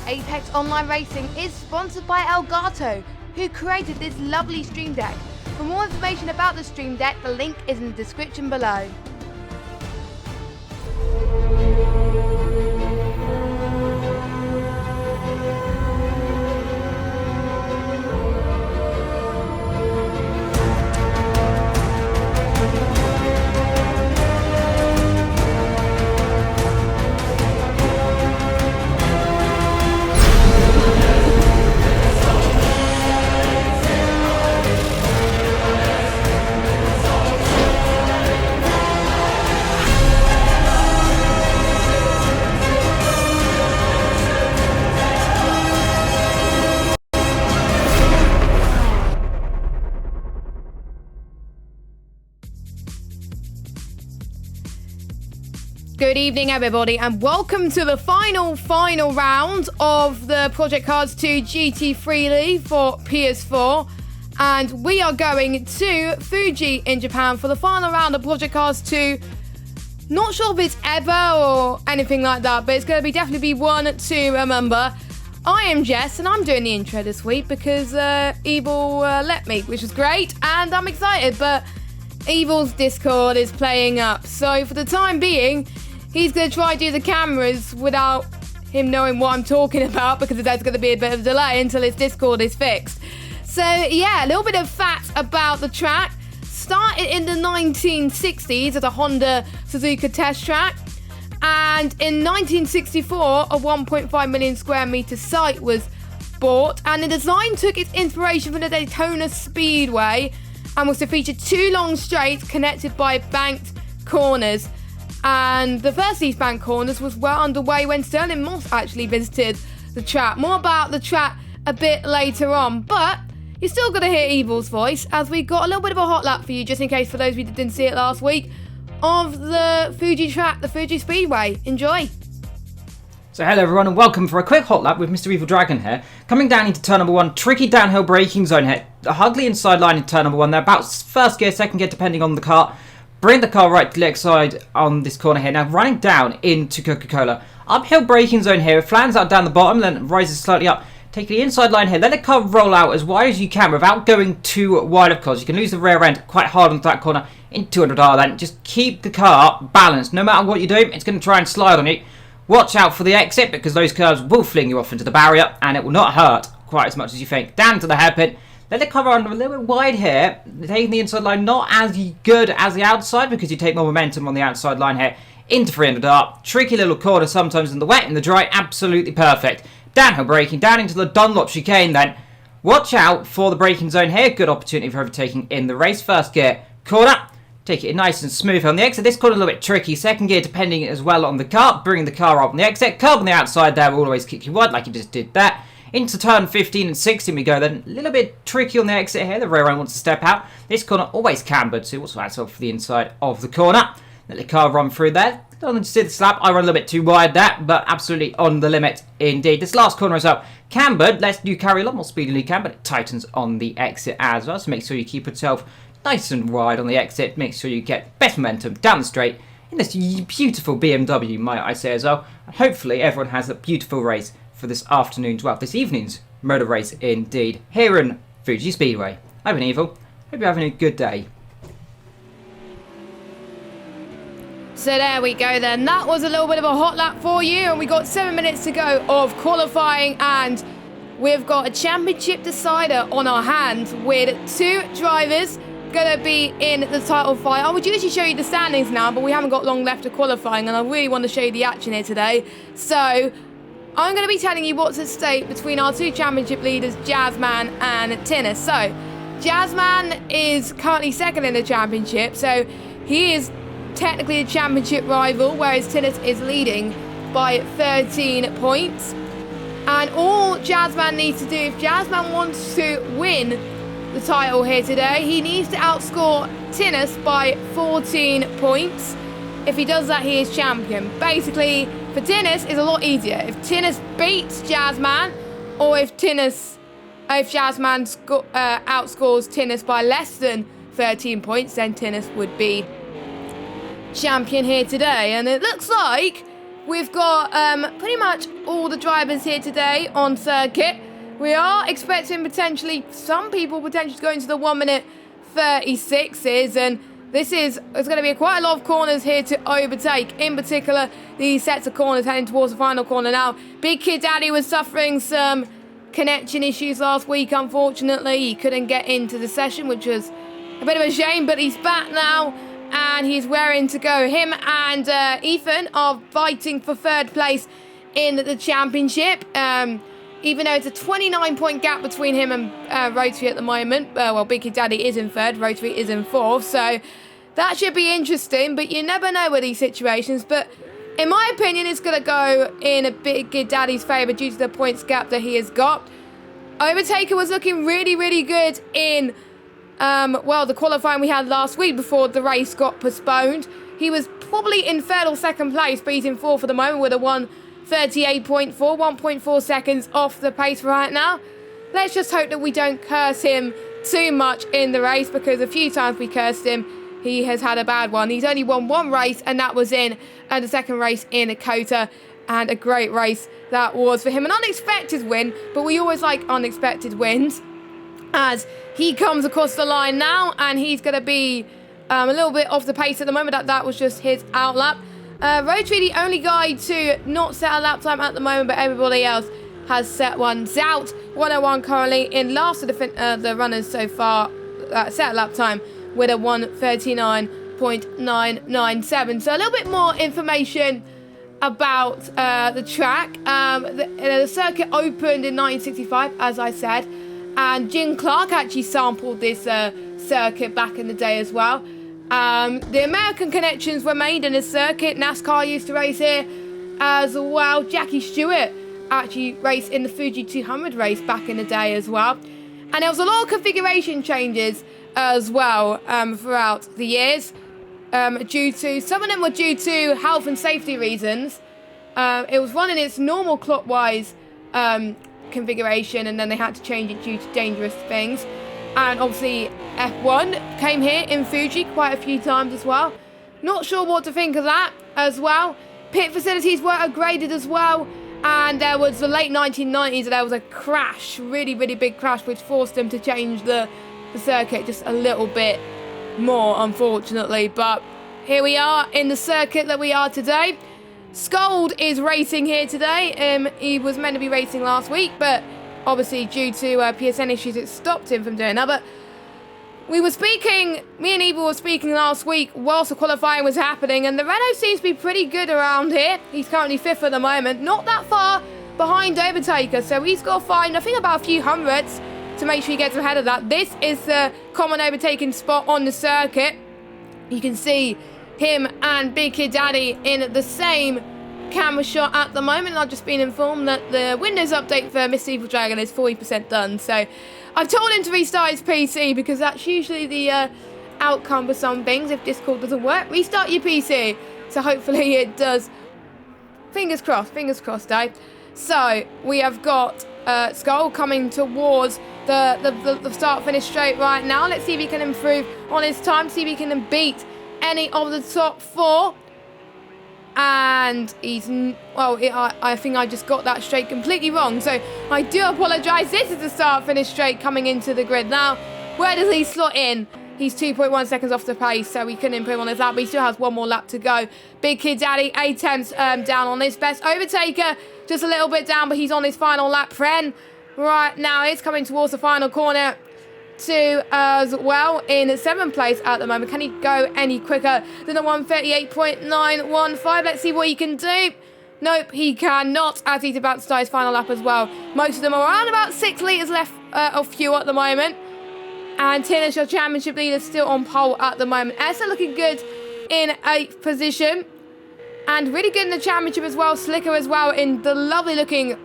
Apex Online Racing is sponsored by Elgato, who created this lovely Stream Deck. For more information about the Stream Deck, the link is in the description below. Good evening, everybody, and welcome to the final round of the Project Cars 2 GT3 League for PS4. And we are going to Fuji in Japan for the final round of Project Cars 2. Not sure if it's ever or anything like that, but it's going to be definitely one to remember. I am Jess, and I'm doing the intro this week because Evil let me, which was great, and I'm excited, but Evil's Discord is playing up. So for the time being, he's going to try to do the cameras without him knowing what I'm talking about because there's going to be a bit of a delay until his Discord is fixed. So yeah, a little bit of facts about the track. Started in the 1960s as a Honda Suzuka test track. And in 1964, a 1.5 million square meter site was bought. And the design took its inspiration from the Daytona Speedway and was to feature two long straights connected by banked corners. And the first East Bank corners was well underway when Sterling Moss actually visited the track. More about the track a bit later on, but you're still going to hear Evil's voice as we got a little bit of a hot lap for you, just in case for those of you that didn't see it last week, of the Fuji track, the Fuji Speedway. Enjoy. So hello everyone and welcome for a quick hot lap with Mr. Evil Dragon here. Coming down into turn number 1, tricky downhill braking zone here. A ugly inside line in turn number 1 there, about first gear, second gear depending on the car. Bring the car right to the leg side on this corner here. Now running down into Coca-Cola. Uphill braking zone here. It flans out down the bottom, then rises slightly up. Take the inside line here. Let the car roll out as wide as you can without going too wide, of course. You can lose the rear end quite hard onto that corner into 200R then. Just keep the car balanced. No matter what you do, it's going to try and slide on you. Watch out for the exit because those curves will fling you off into the barrier and it will not hurt quite as much as you think. Down to the hairpin. Let the car run a little bit wide here, taking the inside line not as good as the outside because you take more momentum on the outside line here into 300R. Tricky little corner sometimes in the wet and the dry, absolutely perfect. Downhill braking, down into the Dunlop chicane then. Watch out for the braking zone here, good opportunity for overtaking in the race. First gear, corner, take it nice and smooth on the exit. This corner a little bit tricky, second gear depending as well on the car, bringing the car up on the exit. Curb on the outside there will always kick you wide like you just did that. Into turn 15 and 16 we go then. A little bit tricky on the exit here. The rear end wants to step out. This corner always cambered, so also that's off for the inside of the corner. Let the car run through there. Don't see the slap. I run a little bit too wide there, but absolutely on the limit indeed. This last corner as well. Cambered. Lets you carry a lot more speed than you can, but it tightens on the exit as well. So make sure you keep yourself nice and wide on the exit. Make sure you get best momentum down the straight in this beautiful BMW, might I say as well. And hopefully everyone has a beautiful race for this afternoon's, well, this evening's motor race indeed, here in Fuji Speedway. I've been Evil. Hope you're having a good day. So there we go then. That was a little bit of a hot lap for you, and we got 7 minutes to go of qualifying, and we've got a championship decider on our hands with two drivers going to be in the title fight. I would usually show you the standings now, but we haven't got long left of qualifying, and I really want to show you the action here today. So I'm going to be telling you what's at stake between our two championship leaders, Jazzman and Tinnis. So, Jazzman is currently second in the championship, so he is technically a championship rival, whereas Tinnis is leading by 13 points. And all Jazzman needs to do, if Jazzman wants to win the title here today, he needs to outscore Tinnis by 14 points. If he does that, he is champion. Basically, for Tinnis, it's a lot easier. If Tinnis beats Jazzman, or if Jazzman outscores Tinnis by less than 13 points, then Tinnis would be champion here today. And it looks like we've got pretty much all the drivers here today on circuit. We are expecting potentially some people potentially going to the 1 minute 36s, and there's going to be quite a lot of corners here to overtake. In particular, these sets of corners heading towards the final corner now. Big Kid Daddy was suffering some connection issues last week, unfortunately. He couldn't get into the session, which was a bit of a shame, but he's back now and he's raring to go. Him and Ethan are fighting for third place in the championship. Even though it's a 29-point gap between him and Rotary at the moment. Well, Big Kid Daddy is in third, Rotary is in fourth, so that should be interesting, but you never know with these situations. But in my opinion, it's going to go in a Big Kid Daddy's favour due to the points gap that he has got. Overtaker was looking really, really good in, the qualifying we had last week before the race got postponed. He was probably in third or second place, but he's in fourth for the moment with a 1:38.4, 1.4 seconds off the pace right now. Let's just hope that we don't curse him too much in the race, because a few times we cursed him, he has had a bad one. He's only won one race, and that was in the second race in Kota, and a great race that was for him. An unexpected win, but we always like unexpected wins. As he comes across the line now, and he's going to be a little bit off the pace at the moment. That was just his outlap. Rotary, the only guy to not set a lap time at the moment, but everybody else has set one. Zout, 101 currently in last of the runners so far, set a lap time with a 1:39.997. So a little bit more information about the track. The circuit opened in 1965, as I said, and Jim Clark actually sampled this circuit back in the day as well. The American connections were made in this circuit. NASCAR used to race here as well. Jackie Stewart actually raced in the Fuji 200 race back in the day as well. And there was a lot of configuration changes as well throughout the years. Some of them were due to health and safety reasons. It was running its normal clockwise configuration, and then they had to change it due to dangerous things. And obviously F1 came here in Fuji quite a few times as well. Not sure what to think of that as well. Pit facilities were upgraded as well. And there was the late 1990s, there was a crash, really, really big crash, which forced them to change the circuit just a little bit more, unfortunately. But here we are in the circuit that we are today. Scold is racing here today. He was meant to be racing last week, but obviously due to PSN issues, it stopped him from doing that. But me and Evil were speaking last week whilst the qualifying was happening, and the Renault seems to be pretty good around here. He's currently fifth at the moment, not that far behind Overtaker, so he's got to find, I think, about a few hundreds to make sure he gets ahead of that. This is the common overtaking spot on the circuit. You can see him and Big Kid Daddy in the same camera shot at the moment. I've just been informed that the Windows update for Mr. Evil Dragon is 40% done, so I've told him to restart his PC, because that's usually the outcome for some things. If Discord doesn't work, restart your PC. So hopefully it does. Fingers crossed, Dave. So we have got Skull coming towards the start-finish straight right now. Let's see if he can improve on his time, see if he can beat any of the top four. And he's, I think I just got that straight completely wrong, so I do apologise. This is the start-finish straight coming into the grid now. Where does he slot in? He's 2.1 seconds off the pace, so he couldn't improve on his lap, but he still has one more lap to go. Big Kid Daddy, 8 tenths down on his best. Overtaker, just a little bit down, but he's on his final lap. Pren, right now, is coming towards the final corner to as well in 7th place at the moment. Can he go any quicker than the 1:38.915? Let's see what he can do. Nope, he cannot, as he's about to start his final lap as well. Most of them are around about 6 litres left of fuel at the moment. And Tinnish, your championship leader, still on pole at the moment. Essa looking good in 8th position. And really good in the championship as well. Slicker as well in the lovely looking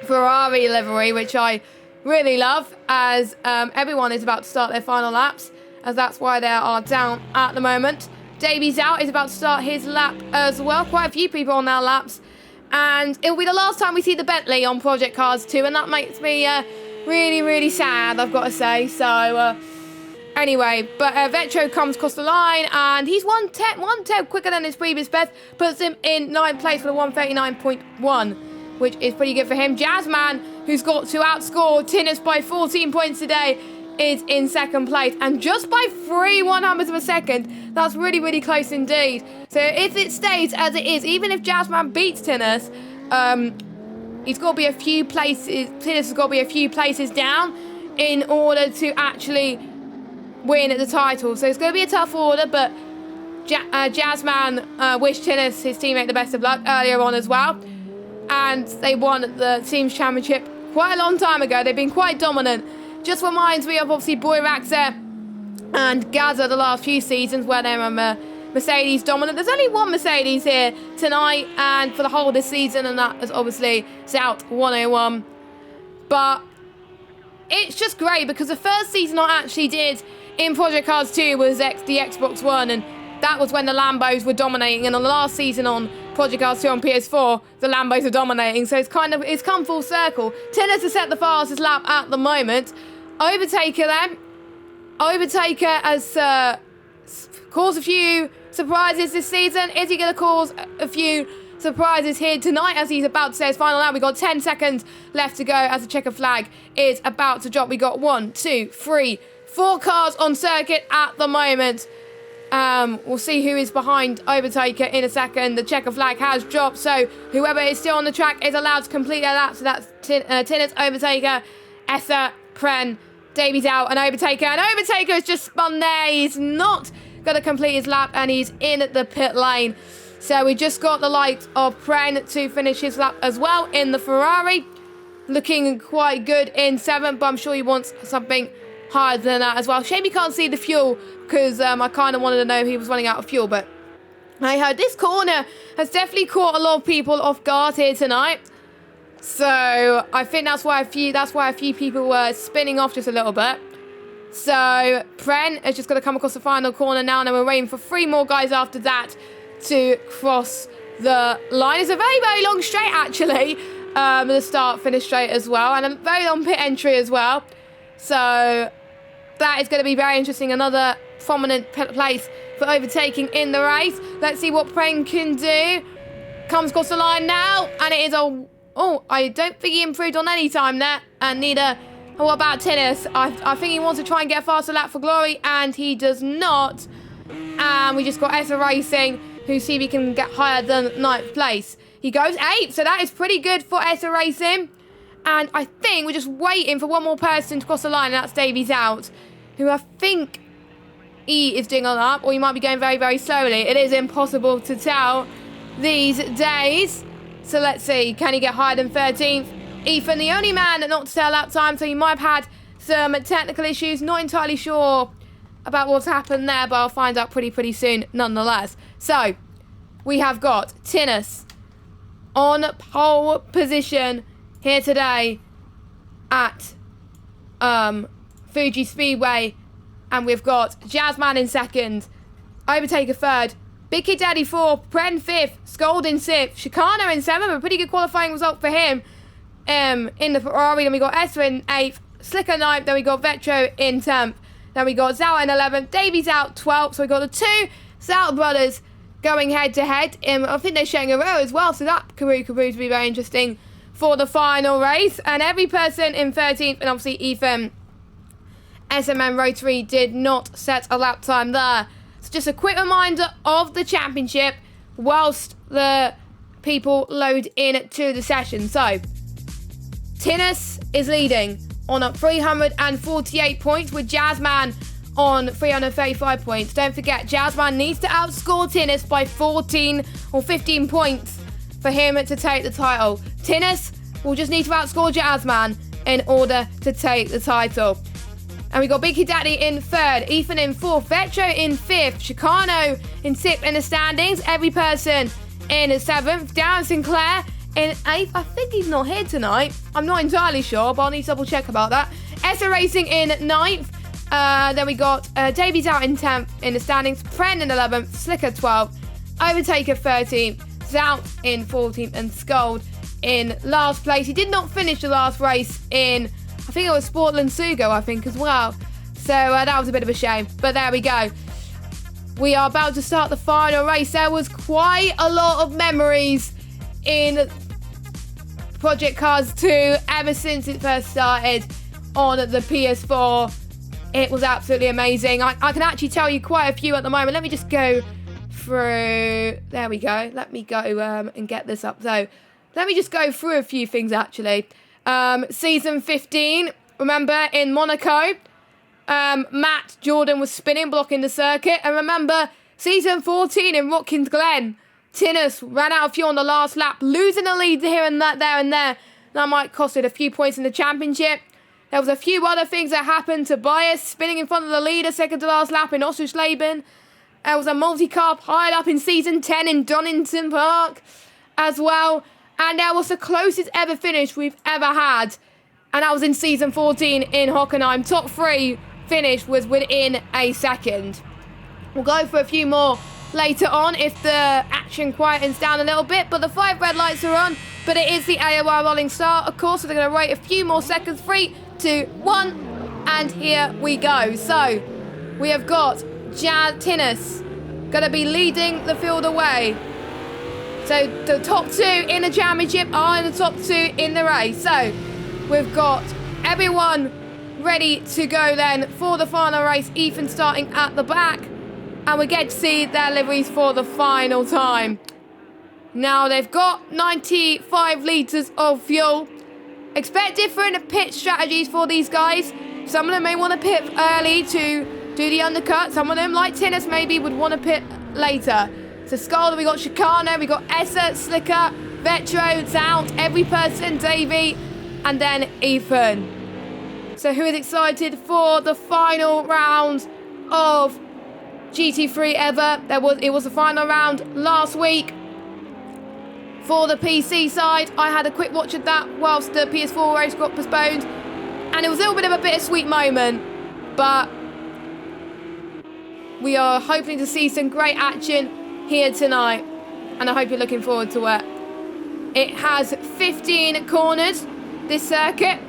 Ferrari livery, which I really love, as everyone is about to start their final laps, as that's why they are down at the moment. Davies out is about to start his lap as well. Quite a few people on their laps, and it will be the last time we see the Bentley on Project Cars 2, and that makes me really, really sad, I've got to say. So Anyway, but Vetro comes across the line, and he's one tenth quicker than his previous best, puts him in 9th place with a 1:39.1, which is pretty good for him. Jazzman, who's got to outscore Tinnis by 14 points today, is in 2nd place, and just by 3/100ths of a second. That's really, really close indeed. So if it stays as it is, even if Jazzman beats Tinnis, he's got to be a few places. Tinnis has got to be a few places down in order to actually win the title. So it's going to be a tough order, but Jazzman wished Tinnis, his teammate, the best of luck earlier on as well. And they won the Teams Championship quite a long time ago. They've been quite dominant. Just reminds me of obviously Boyraxer and Gaza the last few seasons where they were Mercedes dominant. There's only one Mercedes here tonight and for the whole of this season, and that is obviously South 101. But it's just great because the first season I actually did in Project Cars 2 was the Xbox One, and that was when the Lambos were dominating. And on the last season on Project Cars 2 on PS4, the Lambos are dominating. So it's come full circle. Tinnis has set the fastest lap at the moment. Overtaker then. Overtaker has caused a few surprises this season. Is he going to cause a few surprises here tonight as he's about to say his final lap? We've got 10 seconds left to go as the checker flag is about to drop. We got 1, 2, 3, 4 cars on circuit at the moment. We'll see who is behind Overtaker in a second. The checker flag has dropped, so whoever is still on the track is allowed to complete their lap. So that's Tinnis, Overtaker, Essa, Pren, Davies out, and Overtaker. And Overtaker has just spun there. He's not going to complete his lap, and he's in the pit lane. So we just got the likes of Pren to finish his lap as well in the Ferrari. Looking quite good in 7th, but I'm sure he wants something higher than that as well. Shame you can't see the fuel because I kind of wanted to know if he was running out of fuel. But I heard this corner has definitely caught a lot of people off guard here tonight. So I think that's why a few people were spinning off just a little bit. So Pren is just going to come across the final corner now, and then we're waiting for 3 more guys after that to cross the line. It's a very, very long straight actually. The start finish straight as well, and a very long pit entry as well. So that is going to be very interesting. Another prominent place for overtaking in the race. Let's see what Pren can do. Comes across the line now, and it is a... Oh, I don't think he improved on any time there. And neither... What about Tinnis? I think he wants to try and get a faster lap for glory, and he does not. And we just got Essa Racing, who see if he can get higher than 9th place. He goes 8th, so that is pretty good for Essa Racing. And I think we're just waiting for one more person to cross the line, and that's Davies out, who I think he is doing a lap, or he might be going very, very slowly. It is impossible to tell these days. So let's see, can he get higher than 13th? Ethan, the only man not to tell lap time, so he might have had some technical issues. Not entirely sure about what's happened there, but I'll find out pretty soon nonetheless. So, we have got Tinnis on pole position here today at Fuji Speedway, and we've got Jazzman in 2nd, Overtaker 3rd, Big Kid Daddy 4th, Pren 5th, Scold in 6th, Chicano in 7th, a pretty good qualifying result for him in the Ferrari. Then we got Essa in 8th, Slicker 9th, then we got Vetro in 10th, then we got Zhao in 11th, Davies out 12th, so we got the 2 Zhao brothers going head to head. I think they're sharing a row as well, so that could prove to be very interesting for the final race. And every person in 13th, and obviously Ethan, SMN Rotary did not set a lap time there. So just a quick reminder of the championship whilst the people load in to the session. So, Tinnis is leading on 348 points with Jazzman on 335 points. Don't forget, Jazzman needs to outscore Tinnis by 14 or 15 points for him to take the title. Tinnis will just need to outscore Jazzman in order to take the title. And we got Big Kid Daddy in 3rd, Ethan in 4th, Vetro in 5th, Chicano in 6th in the standings, every person in 7th, Darren Sinclair in 8th. I think he's not here tonight. I'm not entirely sure, but I'll need to double check about that. Essa Racing in 9th. Then we got Davies out in 10th in the standings, Pren in 11th, Slicker 12th, Overtaker 13th, Zout in 14th, and Scold in last place. He did not finish the last race in, I think it was Sportland Sugo, I think, as well. So that was a bit of a shame. But there we go. We are about to start the final race. There was quite a lot of memories in Project Cars 2 ever since it first started on the PS4. It was absolutely amazing. I can actually tell you quite a few at the moment. Let me just go through. There we go. Let me go and get this up. So let me just go through a few things actually. Season 15, remember in Monaco, Matt Jordan was spinning, blocking the circuit. And remember, season 14 in Watkins Glen, Tinnis ran out of fuel on the last lap, losing the lead here and there. That might cost it a few points in the championship. There was a few other things that happened. Tobias spinning in front of the leader, second to last lap in Ossusleben. There was a multi-car pile up in season 10 in Donington Park as well. And that was the closest ever finish we've ever had. And that was in season 14 in Hockenheim. Top 3 finish was within a second. We'll go for a few more later on if the action quietens down a little bit. But the 5 red lights are on. But it is the AOR rolling start, of course. So they're going to wait a few more seconds. 3, 2, 1. And here we go. So we have got Tinnis going to be leading the field away. So the top 2 in the championship are in the top 2 in the race. So we've got everyone ready to go then for the final race. Ethan starting at the back. And we get to see their liveries for the final time. Now they've got 95 litres of fuel. Expect different pit strategies for these guys. Some of them may want to pit early to do the undercut. Some of them, like Tinnis, maybe would want to pit later. So Skalder, we got Chicano, we got Essa, Slicker, Vetro, Zout, every person, Davey, and then Ethan. So who is excited for the final round of GT3 ever? It was the final round last week for the PC side. I had a quick watch of that whilst the PS4 race got postponed, and it was a little bit of a bittersweet moment, but we are hoping to see some great action here tonight, and I hope you're looking forward to it. It has 15 corners, this circuit,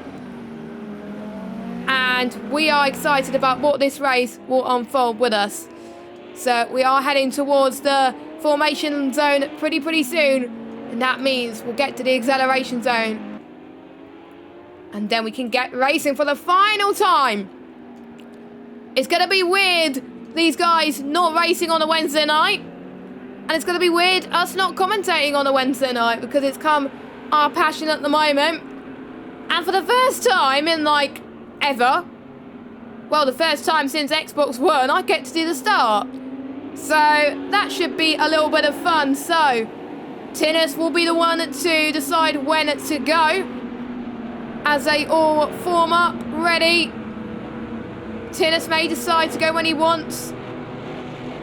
and we are excited about what this race will unfold with us. So we are heading towards the formation zone pretty soon, and that means we'll get to the acceleration zone, and then we can get racing for the final time. It's going to be weird, these guys not racing on a Wednesday night. And it's going to be weird us not commentating on a Wednesday night, because it's come our passion at the moment. And for the first time in, like, ever, well, the first time since Xbox One, I get to do the start. So that should be a little bit of fun. So Tinnis will be the one to decide when to go, as they all form up, ready. Tinnis may decide to go when he wants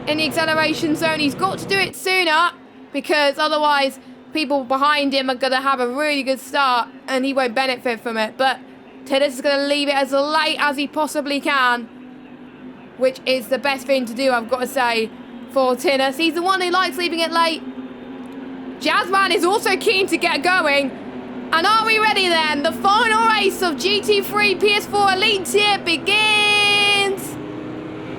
in the acceleration zone. He's got to do it sooner, because otherwise people behind him are going to have a really good start and he won't benefit from it. But Tinnis is going to leave it as late as he possibly can, which is the best thing to do, I've got to say, for Tinnis. He's the one who likes leaving it late. Jazzman is also keen to get going. And are we ready then? The final race of GT3 PS4 Elite Tier begins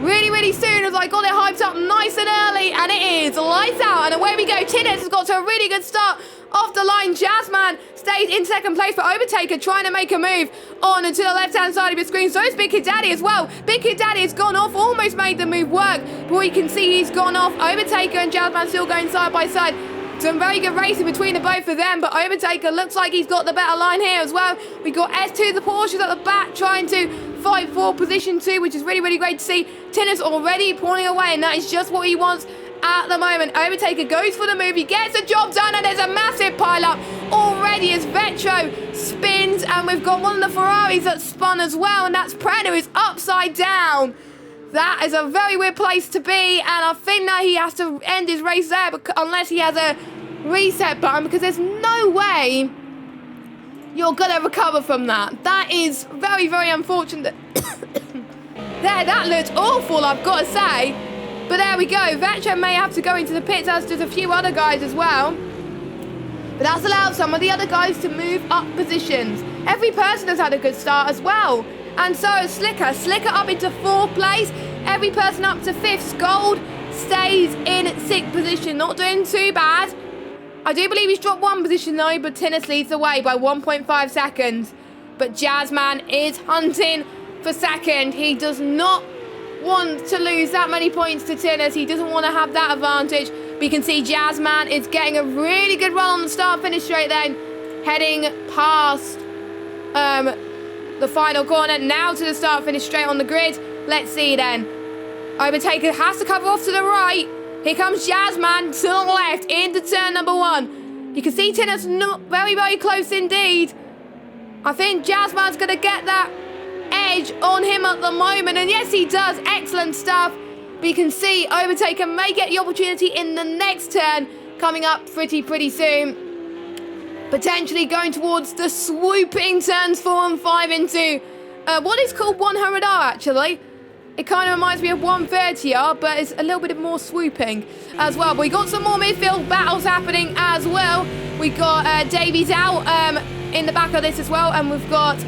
really soon, as I got it hyped up nice and early, and it is lights out, and away we go. Tinnis has got to a really good start off the line. Jazzman stays in second place, but Overtaker trying to make a move on to the left-hand side of your screen. So is Big Kid Daddy as well. Big Kid Daddy has gone off, almost made the move work, but we can see he's gone off. Overtaker and Jazzman still going side by side. Some very good racing between the both of them, but Overtaker looks like he's got the better line here as well. We got S2, the Porsches at the back, trying to fight for position 2, which is really great to see. Tinnis already pulling away, and that is just what he wants at the moment. Overtaker goes for the move, he gets the job done, and there's a massive pile-up already as Vetro spins, and we've got one of the Ferraris that spun as well, and that's Pren, who is upside down. That is a very weird place to be, and I think that he has to end his race there, unless he has a reset button, because there's no way you're going to recover from that. That is very unfortunate. There, that looked awful, I've got to say. But there we go. Vetro may have to go into the pits, as does a few other guys as well. But that's allowed some of the other guys to move up positions. Every person has had a good start as well. And so is Slicker. Slicker up into 4th place. Every person up to 5th. Gold stays in 6th position. Not doing too bad. I do believe he's dropped 1 position though, but Tinnis leads the way by 1.5 seconds. But Jazzman is hunting for 2nd. He does not want to lose that many points to Tinnis. He doesn't want to have that advantage. But you can see Jazzman is getting a really good run on the start-finish straight then. Heading past the final corner. Now to the start-finish straight on the grid. Let's see then. Overtaker has to cover off to the right. Here comes Jazzman to the left into turn number 1. You can see Tinnis not very, very close indeed. I think Jazzman's going to get that edge on him at the moment. And yes, he does. Excellent stuff. But you can see Overtaker may get the opportunity in the next turn coming up pretty soon. Potentially going towards the swooping turns 4 and 5 into what is called 100R actually. It kind of reminds me of 130R, but it's a little bit more swooping as well. But we got some more midfield battles happening as well. We got Davies out in the back of this as well, and we've got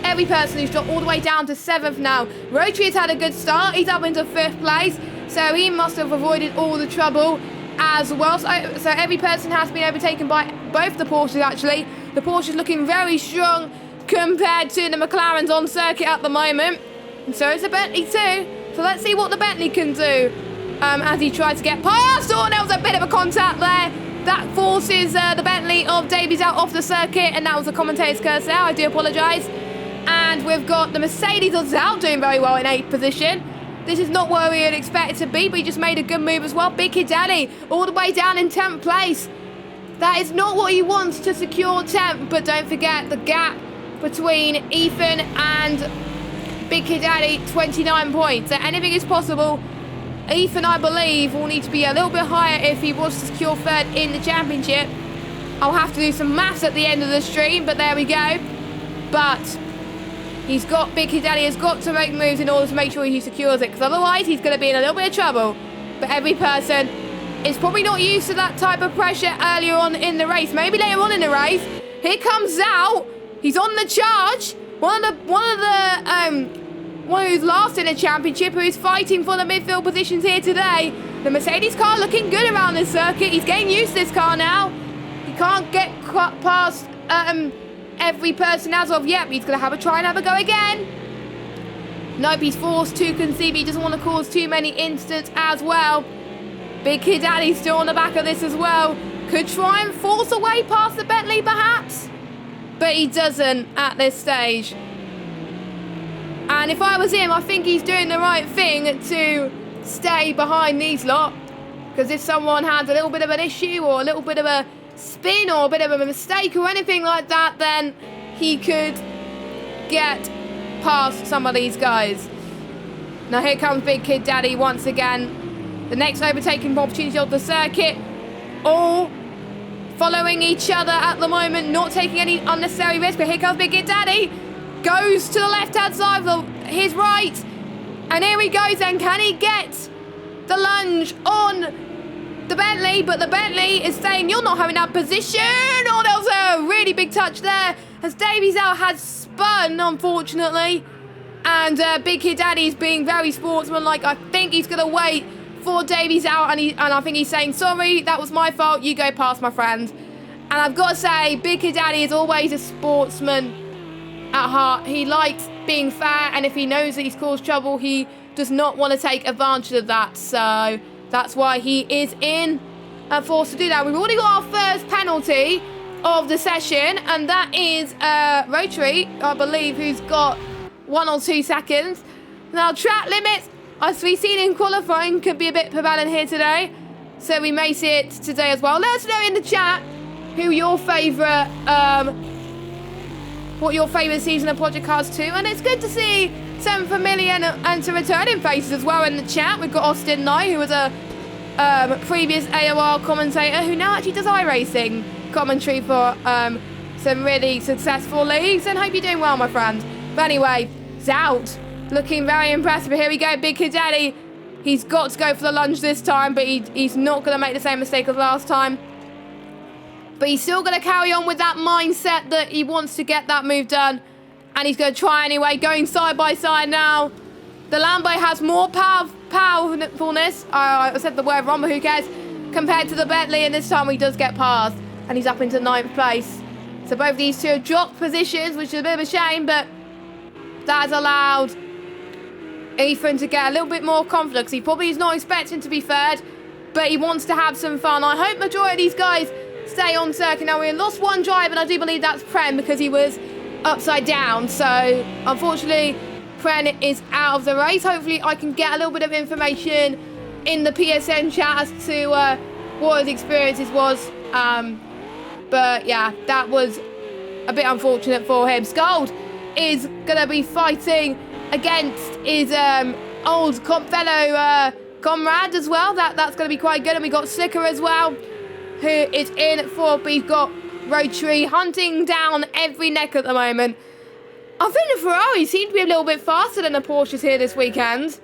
every person who's dropped all the way down to 7th now. Rotary has had a good start. He's up into 5th place, so he must have avoided all the trouble as well. So every person has been overtaken by both the Porsches actually. The Porsche's looking very strong compared to the McLarens on circuit at the moment. And so is the Bentley too. So let's see what the Bentley can do as he tries to get past. Oh, there was a bit of a contact there. That forces the Bentley of Davies out off the circuit. And that was the commentator's curse there. I do apologise. And we've got the Mercedes of Zout doing very well in 8th position. This is not where we would expect it to be, but he just made a good move as well. Big Kid Daddy all the way down in 10th place. That is not what he wants to secure 10th. But don't forget the gap between Ethan and Big Kid Daddy, 29 points. So anything is possible. Ethan, I believe, will need to be a little bit higher if he wants to secure 3rd in the championship. I'll have to do some maths at the end of the stream, but there we go. But he's got, Big Kid Daddy has got to make moves in order to make sure he secures it, because otherwise he's going to be in a little bit of trouble. But every person is probably not used to that type of pressure earlier on in the race. Maybe later on in the race. Here comes Zhao. He's on the charge. One who's last in the championship, who is fighting for the midfield positions here today. The Mercedes car looking good around this circuit. He's getting used to this car now. He can't get past every person as of yet. But he's going to try and have a go again. Nope, he's forced to concede. He doesn't want to cause too many incidents as well. Big Kid Daddy's still on the back of this as well. Could try and force a way past the Bentley perhaps. But he doesn't at this stage. And if I was him, I think he's doing the right thing to stay behind these lot. Because if someone has a little bit of an issue or a little bit of a spin or a bit of a mistake or anything like that, then he could get past some of these guys. Now here comes Big Kid Daddy once again. The next overtaking opportunity of the circuit. All following each other at the moment, not taking any unnecessary risk. But here comes Big Kid Daddy. Goes to the left-hand side of his right. And here he goes then. Can he get the lunge on the Bentley? But the Bentley is saying, you're not having that position. Oh, there was a really big touch there. As Davies out has spun, unfortunately. And Big Kid Daddy is being very sportsmanlike. I think he's going to wait for Davies out, and I think he's saying, sorry, that was my fault, you go past, my friend. And I've got to say, Big Kid Daddy is always a sportsman at heart. He likes being fair, and if he knows that he's caused trouble, he does not want to take advantage of that. So that's why he is in forced to do that. We've already got our first penalty of the session, and that is Rotary, I believe, who's got 1 or 2 seconds. Now, track limits, as we've seen in qualifying, could be a bit prevalent here today. So we may see it today as well. Let us know in the chat who your favourite, what your favourite season of Project Cars 2. And it's good to see some familiar and some returning faces as well in the chat. We've got Austin Knight, who was a previous AOR commentator, who now actually does iRacing commentary for some really successful leagues. And hope you're doing well, my friend. But anyway, Zout. Looking very impressive. Here we go, Big Kid Daddy. He's got to go for the lunge this time, but he's not going to make the same mistake as last time. But he's still going to carry on with that mindset that he wants to get that move done And he's going to try anyway, going side by side now. The Lambo has more powerfulness. I said the word wrong, but who cares? Compared to the Bentley, and this time he does get past. And he's up into 9th place. So both these two have dropped positions, which is a bit of a shame, but that has allowed Ethan to get a little bit more confidence. He probably is not expecting to be third, but he wants to have some fun. I hope majority of these guys stay on circuit. Now, we lost one driver, and I do believe that's Prem because he was upside down. So, unfortunately, Prem is out of the race. Hopefully, I can get a little bit of information in the PSN chat as to what his experiences was. But, yeah, that was a bit unfortunate for him. Skuld is going to be fighting against his old fellow comrade as well. That's going to be quite good. And we got Slicker as well, who is in 4th. We've got Rotary hunting down every neck at the moment. I think the Ferrari seemed to be a little bit faster than the Porsches here this weekend.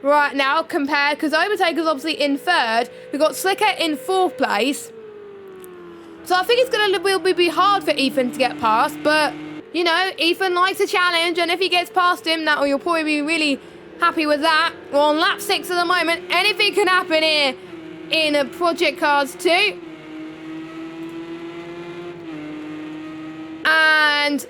Right now, compared, because Overtaker's obviously in 3rd. We've got Slicker in 4th place. So I think it's going to will be hard for Ethan to get past, but you know, Ethan likes a challenge, and if he gets past him, you'll probably be really happy with that. We're on lap 6 at the moment. Anything can happen here in Project Cars 2. And,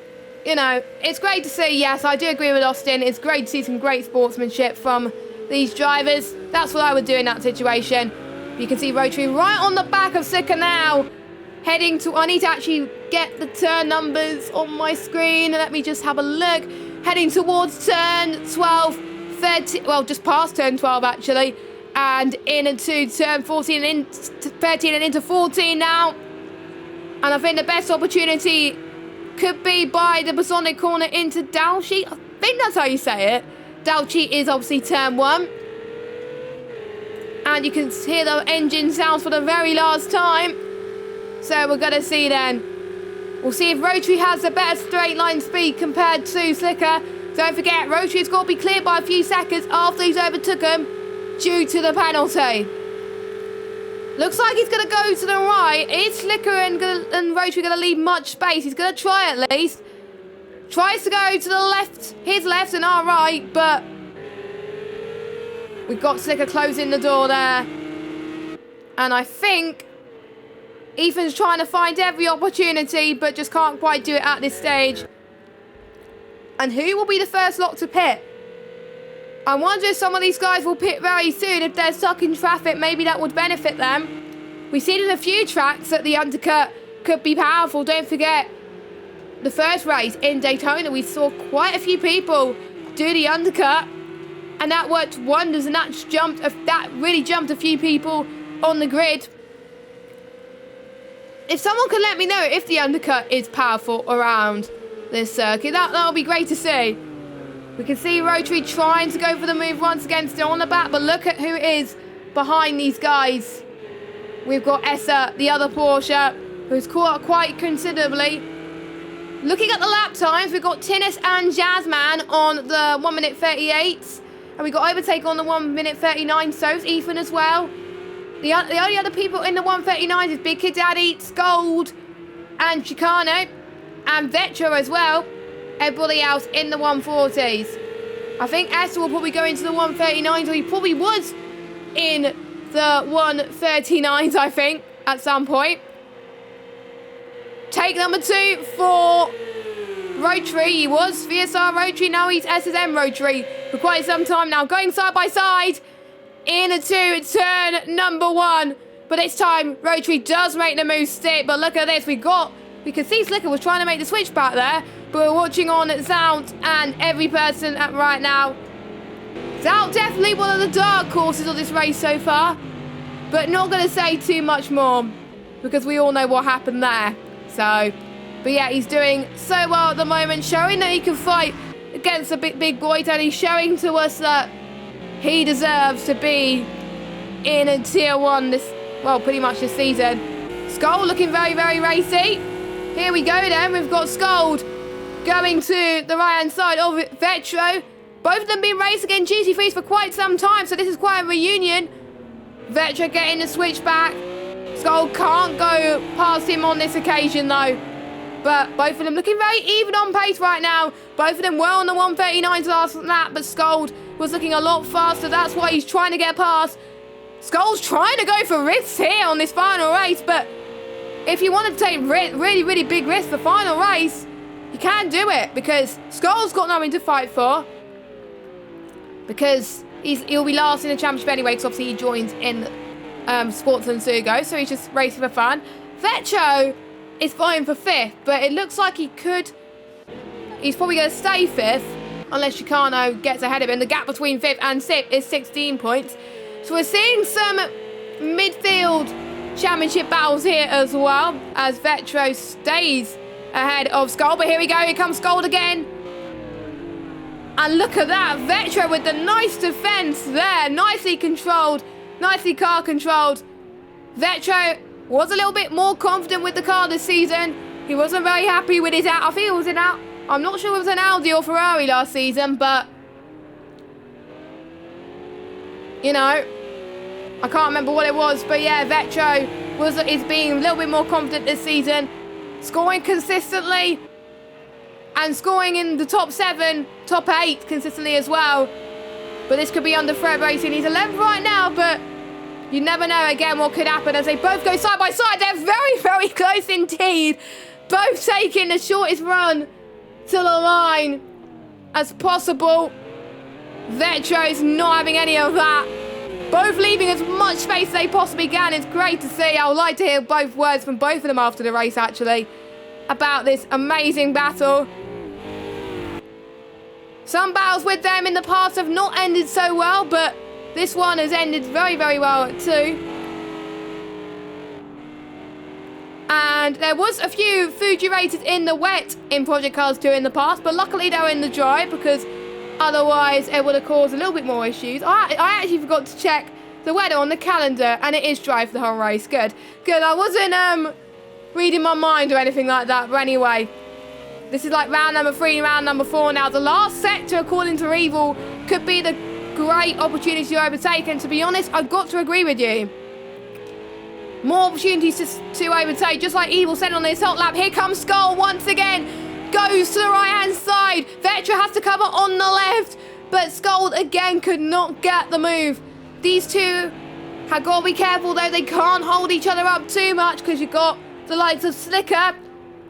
you know, it's great to see, yes, I do agree with Austin. It's great to see some great sportsmanship from these drivers. That's what I would do in that situation. You can see Rotary right on the back of Slicker now. Heading to, I need to actually get the turn numbers on my screen. Let me just have a look. Heading towards turn 12, 13, well, just past turn 12 actually. And into turn 14 and into 13 and into 14 now. And I think the best opportunity could be by the Bosonic corner into Dalshi. I think that's how you say it. Dalshi is obviously turn 1. And you can hear the engine sounds for the very last time. So we're going to see then. We'll see if Rotary has a better straight line speed compared to Slicker. Don't forget, Rotary's got to be cleared by a few seconds after he's overtook him due to the penalty. Looks like he's going to go to the right. Is Slicker and Rotary going to leave much space? He's going to try at least. Tries to go to the left, his left and our right, but we've got Slicker closing the door there. And I think Ethan's trying to find every opportunity, but just can't quite do it at this stage. And who will be the first lot to pit? I wonder if some of these guys will pit very soon. If they're stuck in traffic, maybe that would benefit them. We've seen in a few tracks that the undercut could be powerful. Don't forget, the first race in Daytona, we saw quite a few people do the undercut. And that worked wonders, and that really jumped a few people on the grid. If someone could let me know if the undercut is powerful around this circuit, that'll be great to see. We can see Rotary trying to go for the move once again, still on the back, but look at who is behind these guys. We've got Essa, the other Porsche, who's caught up quite considerably. Looking at the lap times, we've got Tinnis and Jazzman on the 1 minute 38. And we've got Overtake on the 1 minute 39, so's Ethan as well. The only other people in the 139 is Big Kid Daddy, Skuld, and Chicano, and Vetro as well. Everybody else in the 140s. I think Esther will probably go into the 139s, or he probably was in the 139s, I think, at some point. Take number 2 for Rotary. He was VSR Rotary, now he's SSM Rotary for quite some time now. Going side by side. Into turn number 1. But this time, Rotary does make the move stick. But look at this. We can see Slicker was trying to make the switch back there. But we're watching on Zout and every person right now. Zout definitely one of the dark horses of this race so far. But not going to say too much more, because we all know what happened there. So, but yeah, he's doing so well at the moment. Showing that he can fight against a big boy. And he's showing to us that he deserves to be in a tier 1 pretty much this season. Skuld looking very, very racy. Here we go then. We've got Skuld going to the right-hand side of Vetro. Both of them been racing in GT3s for quite some time, so this is quite a reunion. Vetro getting the switch back. Skuld can't go past him on this occasion though. But both of them looking very even on pace right now. Both of them were on the 139s last lap, but Scold was looking a lot faster. That's why he's trying to get past. Scold's trying to go for risks here on this final race, but if you want to take really, really big risks for final race, you can do it because Scold's got nothing to fight for. Because he'll be last in the championship anyway, because obviously he joins in Sports and Sugo, so he's just racing for fun. Vetro is vying for 5th, but it looks like he's probably going to stay 5th, unless Chicano gets ahead of him. The gap between 5th and 6th is 16 points. So we're seeing some midfield championship battles here as well, as Vetro stays ahead of Scold. But here we go, here comes Scold again. And look at that, Vetro with the nice defense there. Nicely controlled, nicely car controlled. Vetro was a little bit more confident with the car this season. He wasn't very happy with his I think it was I'm not sure it was an Audi or Ferrari last season, but you know, I can't remember what it was, but yeah, Vetro is being a little bit more confident this season, scoring consistently and scoring in the top 7, top 8 consistently as well. But this could be under threat racing. He's 11th right now, but you never know again what could happen as they both go side by side. They're very, very close indeed. Both taking the shortest run to the line as possible. Vetro's not having any of that. Both leaving as much space as they possibly can. It's great to see. I would like to hear both words from both of them after the race, actually, about this amazing battle. Some battles with them in the past have not ended so well, but this one has ended very, very well too. And there was a few Fuji races in the wet in Project Cars 2 in the past, but luckily they were in the dry because otherwise it would have caused a little bit more issues. I actually forgot to check the weather on the calendar, and it is dry for the whole race. Good. Good. I wasn't reading my mind or anything like that, but anyway. This is like round number 3, round number 4 now. The last sector, according to Evil, could be the great opportunity to overtake. And to be honest, I've got to agree with you. More opportunities to overtake, just like Evil said on this hot lap. Here comes Skull once again. Goes to the right-hand side. Vetro has to cover on the left. But Skull again could not get the move. These two have got to be careful, though. They can't hold each other up too much because you've got the likes of Slicker.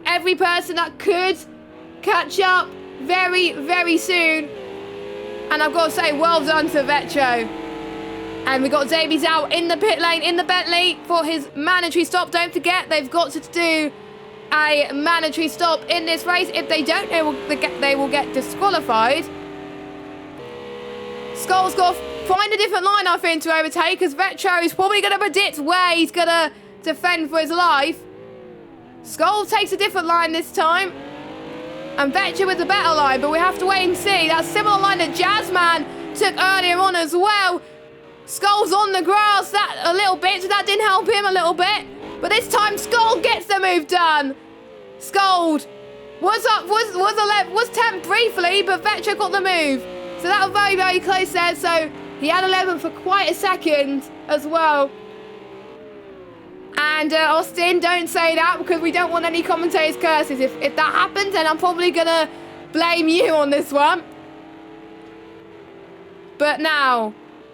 Every person that could catch up very, very soon. And I've got to say, well done to Vetro. And we've got Davies out in the pit lane, in the Bentley, for his mandatory stop. Don't forget, they've got to do a mandatory stop in this race. If they don't, they will get disqualified. Skull's got to find a different line, I think, to overtake, because Vetro is probably going to predict where he's going to defend for his life. Skull takes a different line this time. And Vetro with the better line, but we have to wait and see. That similar line that Jazzman took earlier on as well. Skull's on the grass that a little bit, so that didn't help him a little bit. But this time Skull gets the move done. Skull was 10th briefly, but Vetro got the move. So that was very, very close there. So he had 11 for quite a second as well. And Austin, don't say that because we don't want any commentators' curses. If that happens, then I'm probably going to blame you on this one. But now,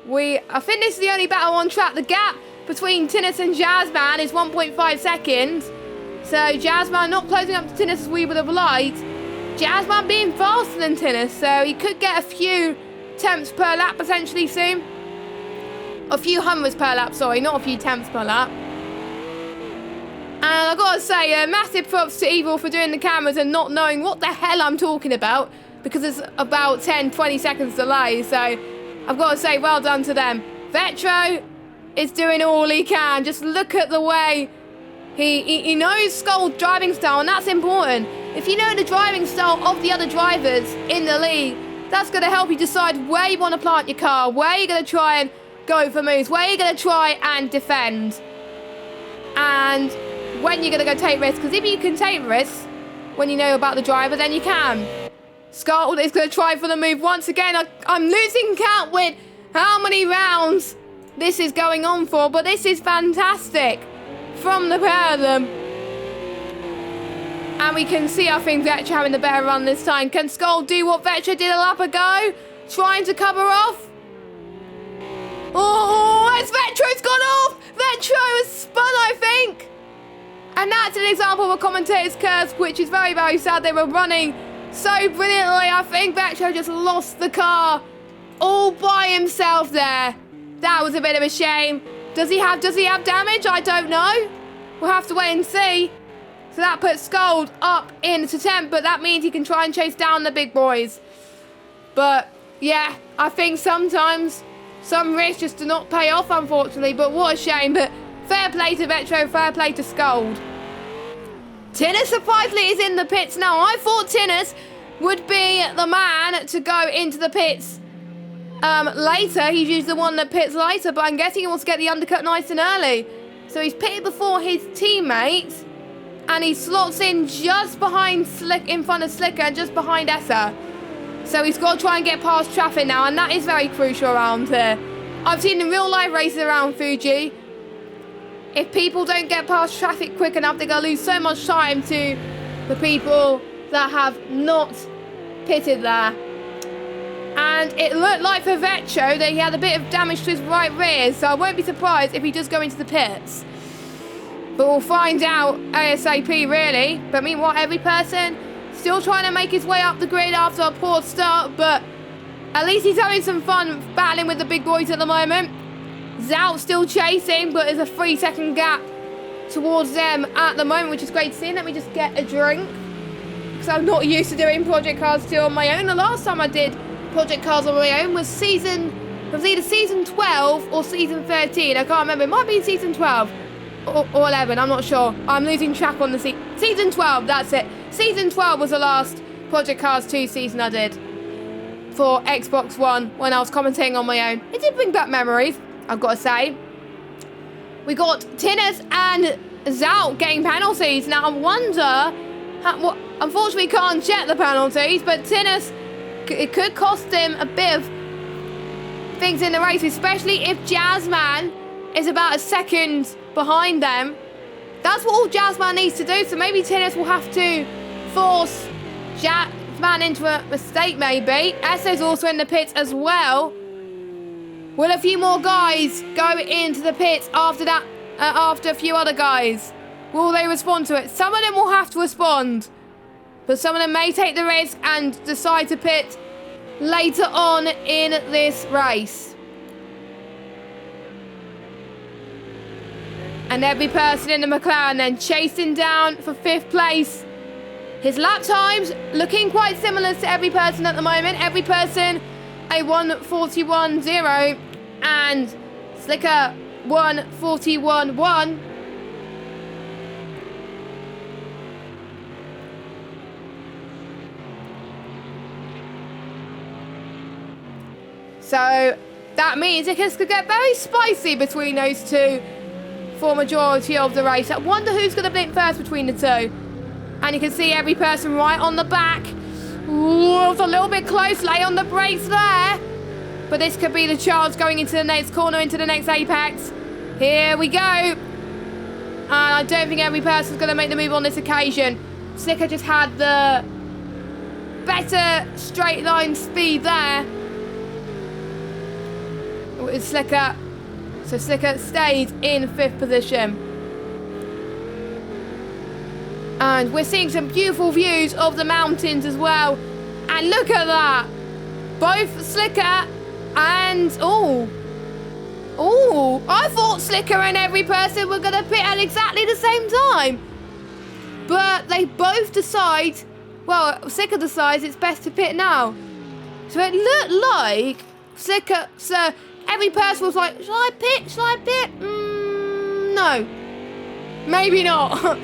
I think this is the only battle on track. The gap between Tinnis and Jazzman is 1.5 seconds. So Jazzman not closing up to Tinnis as we would have liked. Jazzman being faster than Tinnis, so he could get a few tenths per lap potentially soon. A few hundreds per lap, sorry, not a few tenths per lap. And I've got to say, massive props to Evil for doing the cameras and not knowing what the hell I'm talking about, because it's about 10-20 seconds delay. So I've got to say, well done to them. Vetro is doing all he can. Just look at the way he knows Skull's driving style, and that's important. If you know the driving style of the other drivers in the league, that's going to help you decide where you want to plant your car, where you're going to try and go for moves, where you're going to try and defend, and when you're going to go take risks. Because if you can take risks when you know about the driver, then you can. Skull is going to try for the move once again. I'm losing count with how many rounds this is going on for, but this is fantastic from the pair of them. And we can see, I think, Vetcher having the better run this time. Can Skull do what Vetcher did a lap ago? Trying to cover off? Oh, it's Vetro's gone off! Vetro has spun, I think! And that's an example of a commentator's curse, which is very, very sad. They were running so brilliantly. I think Vetro just lost the car all by himself there. That was a bit of a shame. Does he have damage? I don't know. We'll have to wait and see. So that puts Scold up into 10th, but that means he can try and chase down the big boys. But, yeah, I think sometimes some risks just do not pay off, unfortunately. But what a shame. But fair play to Vetro, fair play to Scold. Tinnis surprisingly is in the pits now. I thought Tinnis would be the man to go into the pits later. He's usually the one that pits later, but I'm guessing he wants to get the undercut nice and early. So he's pitted before his teammates, and he slots in just behind in front of Slicker and just behind Essa. So he's got to try and get past traffic now, and that is very crucial around here. I've seen in real life races around Fuji, if people don't get past traffic quick enough, they're going to lose so much time to the people that have not pitted there. And it looked like for Vetro that he had a bit of damage to his right rear, so I won't be surprised if he does go into the pits. But we'll find out ASAP, really. But meanwhile, every person still trying to make his way up the grid after a poor start, but at least he's having some fun battling with the big boys at the moment. Zout still chasing, but there's a 3-second gap towards them at the moment, which is great to see. Let me just get a drink, because I'm not used to doing Project Cars 2 on my own. The last time I did Project Cars on my own was either season 12 or season 13. I can't remember. It might be season 12 or 11. I'm not sure. I'm losing track on the season 12. That's it. Season 12 was the last Project Cars 2 season I did for Xbox One when I was commentating on my own. It did bring back memories, I've got to say. We got Tinnis and Zout getting penalties. Now, I wonder... unfortunately, can't check the penalties, but Tinnis... it could cost him a bit of things in the race, especially if Jazzman is about a second behind them. That's what all Jazzman needs to do, so maybe Tinnis will have to force Jazzman into a mistake, maybe. Esso's also in the pits as well. Will a few more guys go into the pits after that, after a few other guys? Will they respond to it? Some of them will have to respond, but some of them may take the risk and decide to pit later on in this race. And every person in the McLaren then chasing down for 5th place. His lap times looking quite similar to every person at the moment. Every person a 1:41.0 and Slicker 1:41.1. So that means it could get very spicy between those two for majority of the race. I wonder who's going to blink first between the two. And you can see every person right on the back. Ooh, it's a little bit close. Lay on the brakes there. But this could be the chance going into the next corner, into the next apex. Here we go. And I don't think every person's going to make the move on this occasion. Slicker just had the better straight line speed there. With Slicker. So Slicker stays in 5th position. And we're seeing some beautiful views of the mountains as well. And look at that. Both Slicker and... I thought Slicker and every person were going to pit at exactly the same time. But they both decide... Well, Slicker decides it's best to pit now. So it looked like Slicker... So every person was like, shall I pit? Shall I pit? No. Maybe not.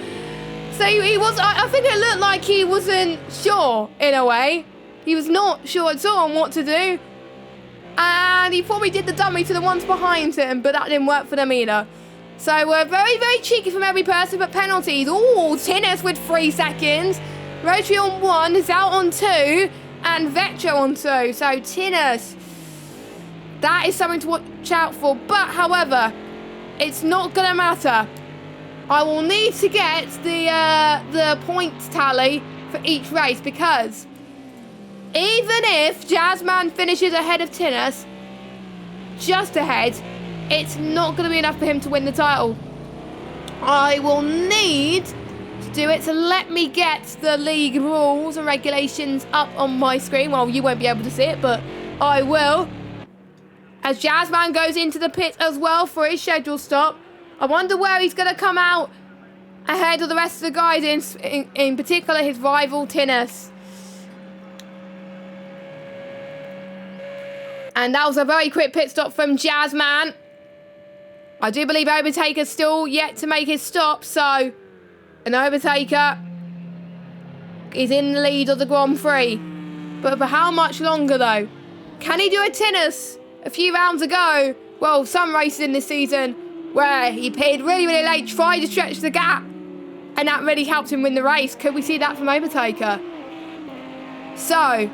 So he was... I think it looked like he wasn't sure, in a way. He was not sure at all on what to do. And he probably did the dummy to the ones behind him, but that didn't work for them either. So we're very, very cheeky from every person, but penalties. Ooh, Tinnis with 3 seconds. Rotary on 1, Zout on 2, and Vetro on 2. So Tinnis, that is something to watch out for. But, however, it's not going to matter. I will need to get the points tally for each race, because even if Jazzman finishes ahead of Tinus, just ahead, it's not going to be enough for him to win the title. I will need to do it, so let me get the league rules and regulations up on my screen. Well, you won't be able to see it, but I will. As Jazzman goes into the pit as well for his scheduled stop. I wonder where he's going to come out ahead of the rest of the guys, in particular his rival Tinus. And that was a very quick pit stop from Jazzman. I do believe Overtaker's still yet to make his stop, so an Overtaker is in the lead of the Grand Prix. But for how much longer, though? Can he do a Tinus a few rounds ago? Well, some races in this season where he pitted really, really late, tried to stretch the gap, and that really helped him win the race. Could we see that from Overtaker? So,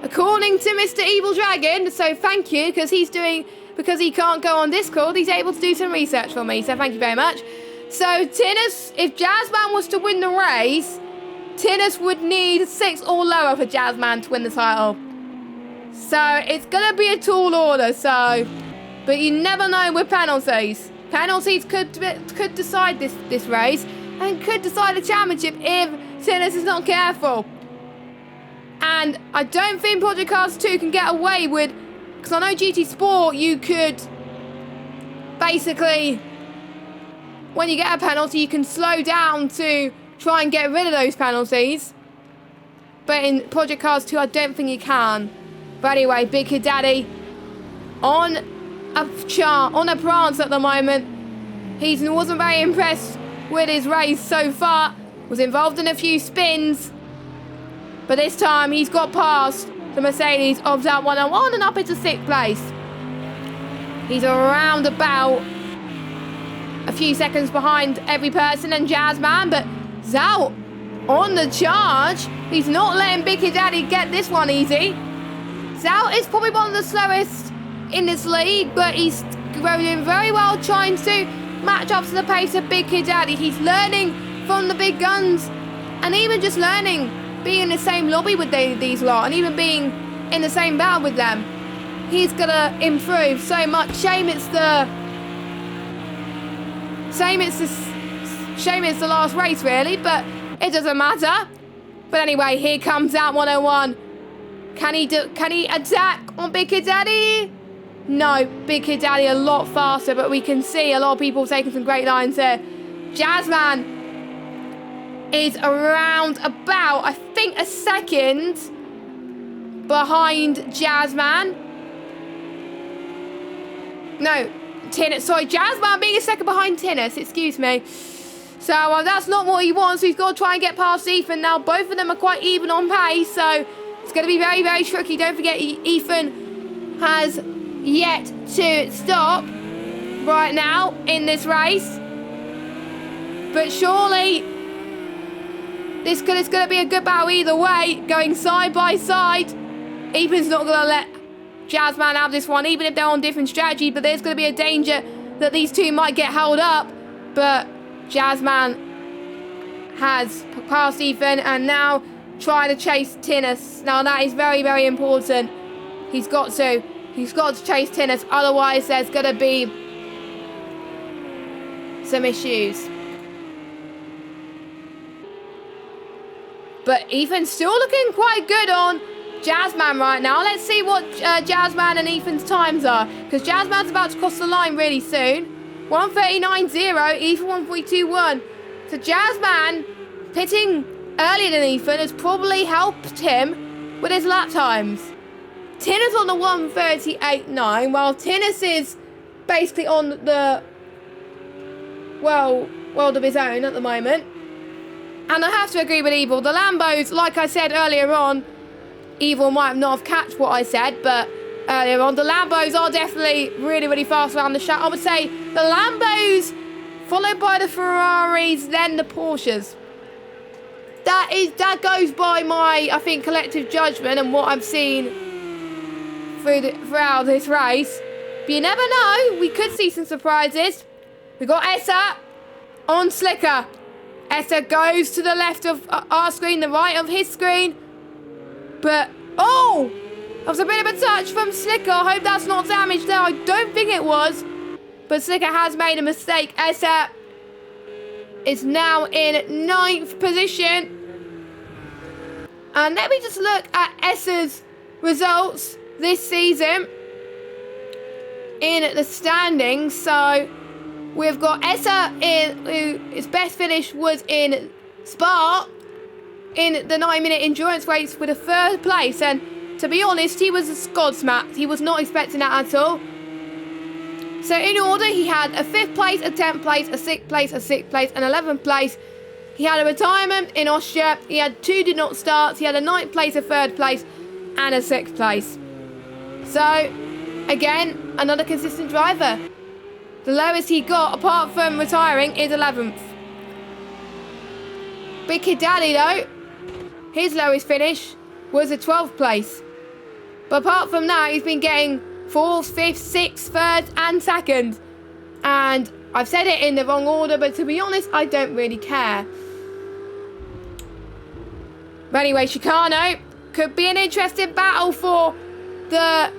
according to Mr. Evil Dragon, so thank you, because he can't go on Discord, he's able to do some research for me, so thank you very much. So, Tinus, if Jazzman was to win the race, Tinus would need 6 or lower for Jazzman to win the title. So, it's going to be a tall order, so, but you never know with penalties. Penalties could decide this race, and could decide the championship if Tinus is not careful. And I don't think Project Cars 2 can get away with, because I know GT Sport, you could basically, when you get a penalty, you can slow down to try and get rid of those penalties. But in Project Cars 2, I don't think you can. But anyway, Big Kid Daddy on a prance at the moment. He wasn't very impressed with his race so far. Was involved in a few spins. But this time, he's got past the Mercedes of that 101 and up into 6th place. He's around about a few seconds behind every person and Jazzman, but Zout on the charge. He's not letting Big Kid Daddy get this one easy. Zout is probably one of the slowest in this league, but he's doing very well trying to match up to the pace of Big Kid Daddy. He's learning from the big guns, and even just learning, being in the same lobby with these lot, and even being in the same battle with them. He's gonna improve so much. Shame it's the last race, really, but it doesn't matter. But anyway, here comes that 101. Can he attack on Big Kid Daddy? No, Big Kid Daddy a lot faster, but we can see a lot of people taking some great lines here. Jazzman is around about, I think, a second behind Jazzman. No, Tinus. Sorry, Jazzman being a second behind Tinus. Excuse me. So that's not what he wants. So he's got to try and get past Ethan. Now both of them are quite even on pace, so it's going to be very, very tricky. Don't forget, Ethan has yet to stop right now in this race. But surely this is going to be a good battle either way, going side by side. Ethan's not going to let Jazzman have this one, even if they're on different strategy, but there's going to be a danger that these two might get held up. But Jazzman has passed Ethan and now trying to chase Tinus. Now that is very, very important. He's got to chase Tinus, otherwise there's going to be some issues. But Ethan's still looking quite good on Jazzman right now. Let's see what Jazzman and Ethan's times are, because Jazzman's about to cross the line really soon. 1:39.0, Ethan 1:42.1. So Jazzman pitting earlier than Ethan has probably helped him with his lap times. Tinus on the 1:38.9, while Tinus is basically on the world of his own at the moment. And I have to agree with Evil. The Lambos, like I said earlier on, Evil might not have catched what I said, but earlier on, the Lambos are definitely really, really fast around the track. I would say the Lambos, followed by the Ferraris, then the Porsches. That goes by my, I think, collective judgment and what I've seen throughout this race. But you never know. We could see some surprises. We got Essa on Slicker. Essa goes to the left of our screen, the right of his screen. But, oh! That was a bit of a touch from Slicker. I hope that's not damaged there. I don't think it was. But Slicker has made a mistake. Essa is now in 9th position. And let me just look at Essa's results this season in the standings. So we've got Essa, who his best finish was in Spa in the 9-minute endurance race with a 3rd place. And to be honest, he was gobsmacked. He was not expecting that at all. So in order, he had a 5th place, a 10th place, a 6th place, a 6th place, and 11th place. He had a retirement in Austria. He had 2 did not start. He had a 9th place, a 3rd place, and a 6th place. So, again, another consistent driver. The lowest he got, apart from retiring, is 11th. Big Kid Daddy, though, his lowest finish was a 12th place. But apart from that, he's been getting 4th, 5th, 6th, 3rd, and 2nd. And I've said it in the wrong order, but to be honest, I don't really care. But anyway, Chicano could be an interesting battle for the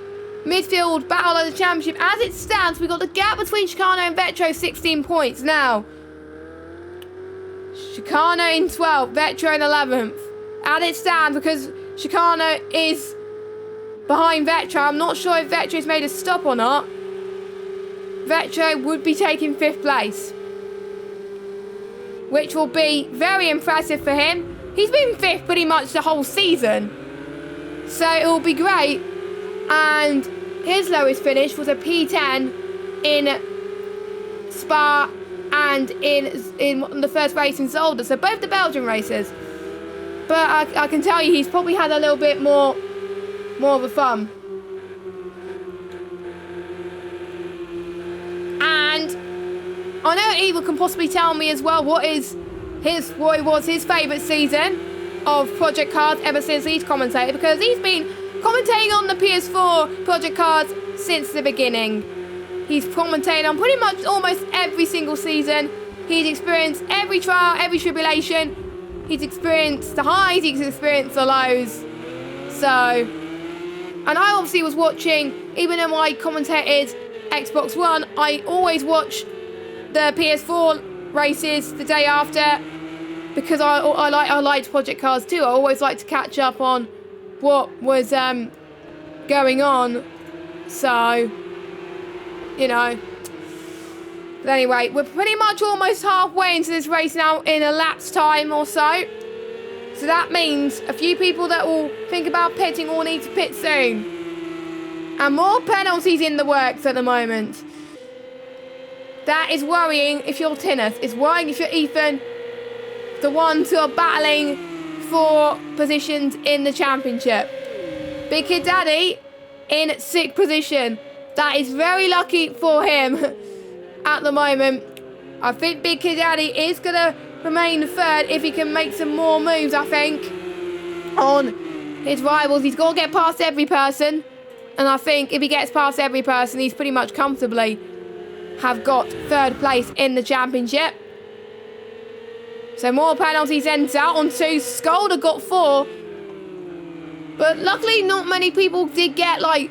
midfield battle of the championship. As it stands, we've got the gap between Chicano and Vetro, 16 points now. Chicano in 12th, Vetro in 11th. As it stands, because Chicano is behind Vetro, I'm not sure if Vetro's made a stop or not. Vetro would be taking 5th place, which will be very impressive for him. He's been 5th pretty much the whole season, so it will be great. And his lowest finish was a P10 in Spa and in the first race in Zolder, so both the Belgian races. But I can tell you he's probably had a little bit more of a fun. And I know Evil can possibly tell me as well what was his favourite season of Project Cars ever since he's commentated, because he's been commentating on the PS4 Project Cars since the beginning. He's commentated on pretty much almost every single season. He's experienced every trial, every tribulation. He's experienced the highs, he's experienced the lows. So, and I obviously was watching, even though I commentated Xbox One, I always watch the PS4 races the day after, because I liked Project Cars too. I always like to catch up on what was going on. So, you know. But anyway, we're pretty much almost halfway into this race now in a lap's time or so. So that means a few people that will think about pitting will need to pit soon. And more penalties in the works at the moment. That is worrying if you're Tinnus. It's worrying if you're Ethan. The ones who are battling for positions in the championship. Big Kid Daddy in 6th position. That is very lucky for him at the moment. I think Big Kid Daddy is going to remain 3rd if he can make some more moves, I think, on his rivals. He's got to get past every person. And I think if he gets past every person, he's pretty much comfortably have got 3rd place in the championship. So more penalties ends out on 2. Skolder got 4. But luckily not many people did get like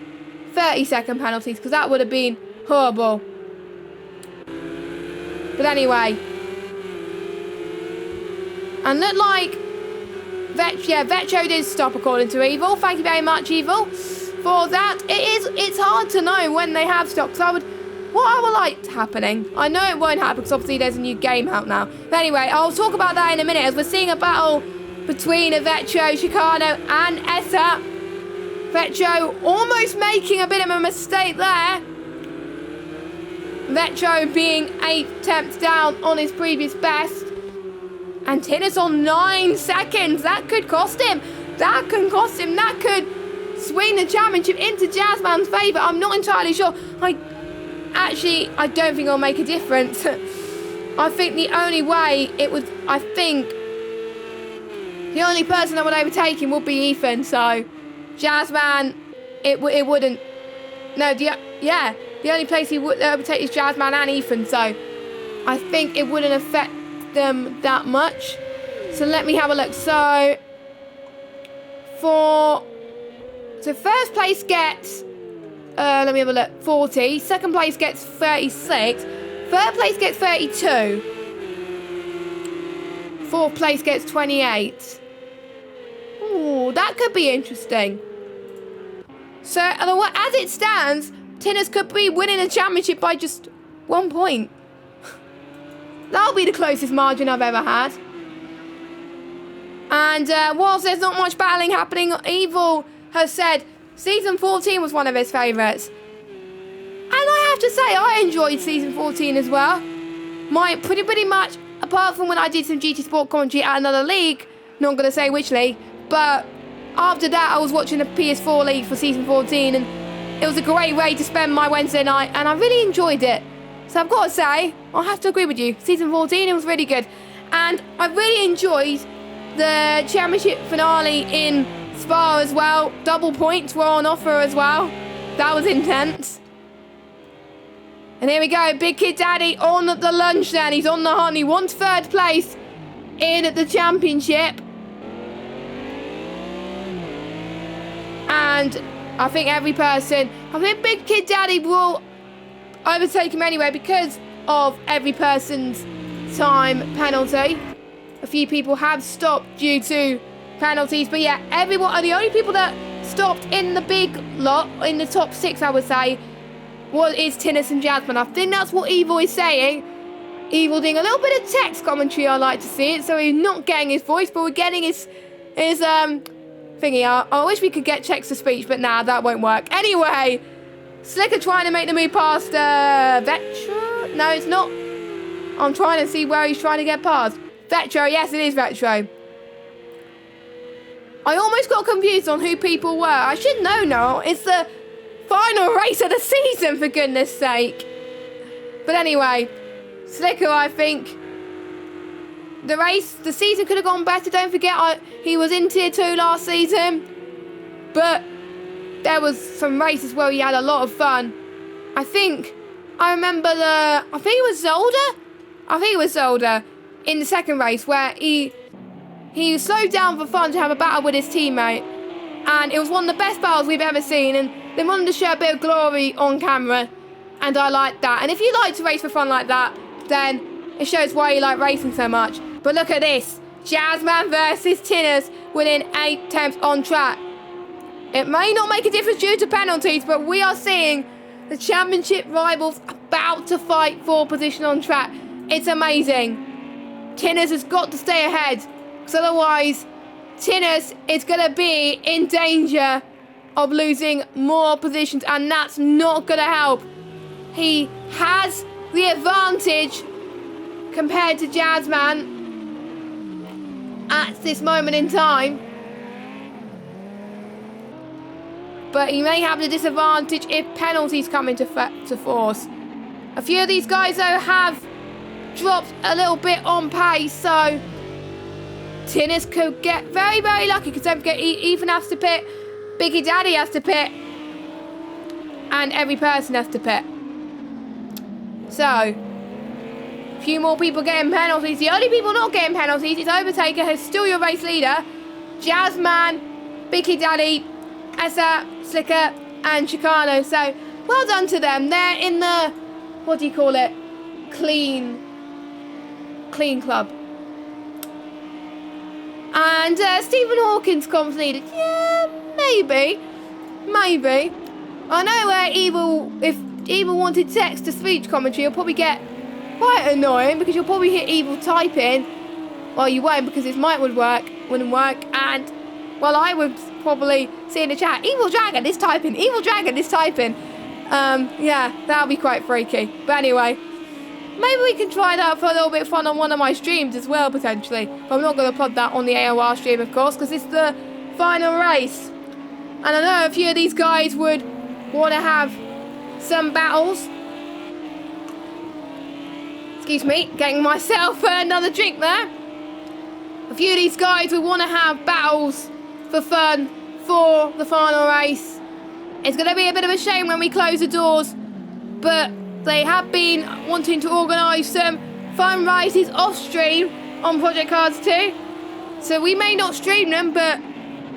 30-second penalties, because that would have been horrible. But anyway. And looked like Vetro did stop according to Evil. Thank you very much, Evil, for that. It's hard to know when they have stopped. So what I would like happening, I know it won't happen because obviously there's a new game out now. But anyway, I'll talk about that in a minute, as we're seeing a battle between Vetro, Chicano and Essa. Vetro almost making a bit of a mistake there. Vetro being 8 attempts down on his previous best. And Tinnus on 9 seconds. That could cost him. That can cost him. That could swing the championship into Jazzman's favour. I'm not entirely sure. I don't think it'll make a difference. I think the only way it would, the only person that would overtake him would be Ethan. So, Jazzman, it wouldn't. No, the only place he would overtake is Jazzman and Ethan. So, I think it wouldn't affect them that much. So let me have a look. So first place gets, let me have a look, 40. Second place gets 36. Third place gets 32. Fourth place gets 28. Ooh, that could be interesting. So, as it stands, Tinners could be winning the championship by just 1 point. That'll be the closest margin I've ever had. And whilst there's not much battling happening, Evil has said Season 14 was one of his favourites. And I have to say, I enjoyed Season 14 as well. Pretty much, apart from when I did some GT Sport commentary at another league, not going to say which league, but after that I was watching the PS4 league for Season 14, and it was a great way to spend my Wednesday night, and I really enjoyed it. So I've got to say, I have to agree with you. Season 14, it was really good. And I really enjoyed the championship finale in Spa as well. Double points were on offer as well. That was intense. And here we go, Big Kid Daddy on the lunch then. He's on the hunt. He wants third place in the championship. And I think Big Kid Daddy will overtake him anyway because of every person's time penalty. A few people have stopped due to penalties, but yeah, everyone are the only people that stopped in the big lot, in the top 6, I would say, is Tinnis and Jasmine. I think that's what Evil is saying. Evil doing a little bit of text commentary, I like to see it, so he's not getting his voice, but we're getting his thingy. I wish we could get text to speech, but nah, that won't work. Anyway, Slicker trying to make the move past Vetro. No, it's not. I'm trying to see where he's trying to get past. Vetro, yes, it is Vetro. I almost got confused on who people were. I should know now. It's the final race of the season, for goodness sake. But anyway, Slicker, I think the season could have gone better. Don't forget, he was in Tier 2 last season. But there was some races where he had a lot of fun. I remember I think it was Zolder in the second race where he slowed down for fun to have a battle with his teammate. And it was one of the best battles we've ever seen. And they wanted to show a bit of glory on camera. And I like that. And if you like to race for fun like that, then it shows why you like racing so much. But look at this. Jazzman versus Tinners winning 8 attempts on track. It may not make a difference due to penalties, but we are seeing the championship rivals about to fight for position on track. It's amazing. Tinners has got to stay ahead, because otherwise Tinners is going to be in danger of losing more positions, and that's not going to help. He has the advantage compared to Jazzman at this moment in time, but he may have the disadvantage if penalties come into force. A few of these guys though have dropped a little bit on pace, so Tinners could get very, very lucky, because don't forget, Ethan has to pit, Biggie Daddy has to pit, and every person has to pit. So, a few more people getting penalties. The only people not getting penalties is Overtaker, who's still your race leader, Jazzman, Biggie Daddy, Essa, Slicker, and Chicano. So, well done to them. They're in the, what do you call it, clean club. And Stephen Hawkins comes needed. Yeah, maybe. I know if Evil wanted text-to-speech commentary, you'll probably get quite annoying, because you'll probably hear Evil typing. Well, you won't, because his mic wouldn't work, and, well, I would probably see in the chat, Evil Dragon is typing. Yeah, that'll be quite freaky. But anyway, maybe we can try that for a little bit of fun on one of my streams as well, potentially. But I'm not going to put that on the AOR stream, of course, because it's the final race. And I know a few of these guys would want to have some battles. Excuse me, getting myself another drink there. A few of these guys would want to have battles for fun for the final race. It's going to be a bit of a shame when we close the doors, but they have been wanting to organise them fun races off stream on Project Cars 2. So we may not stream them, but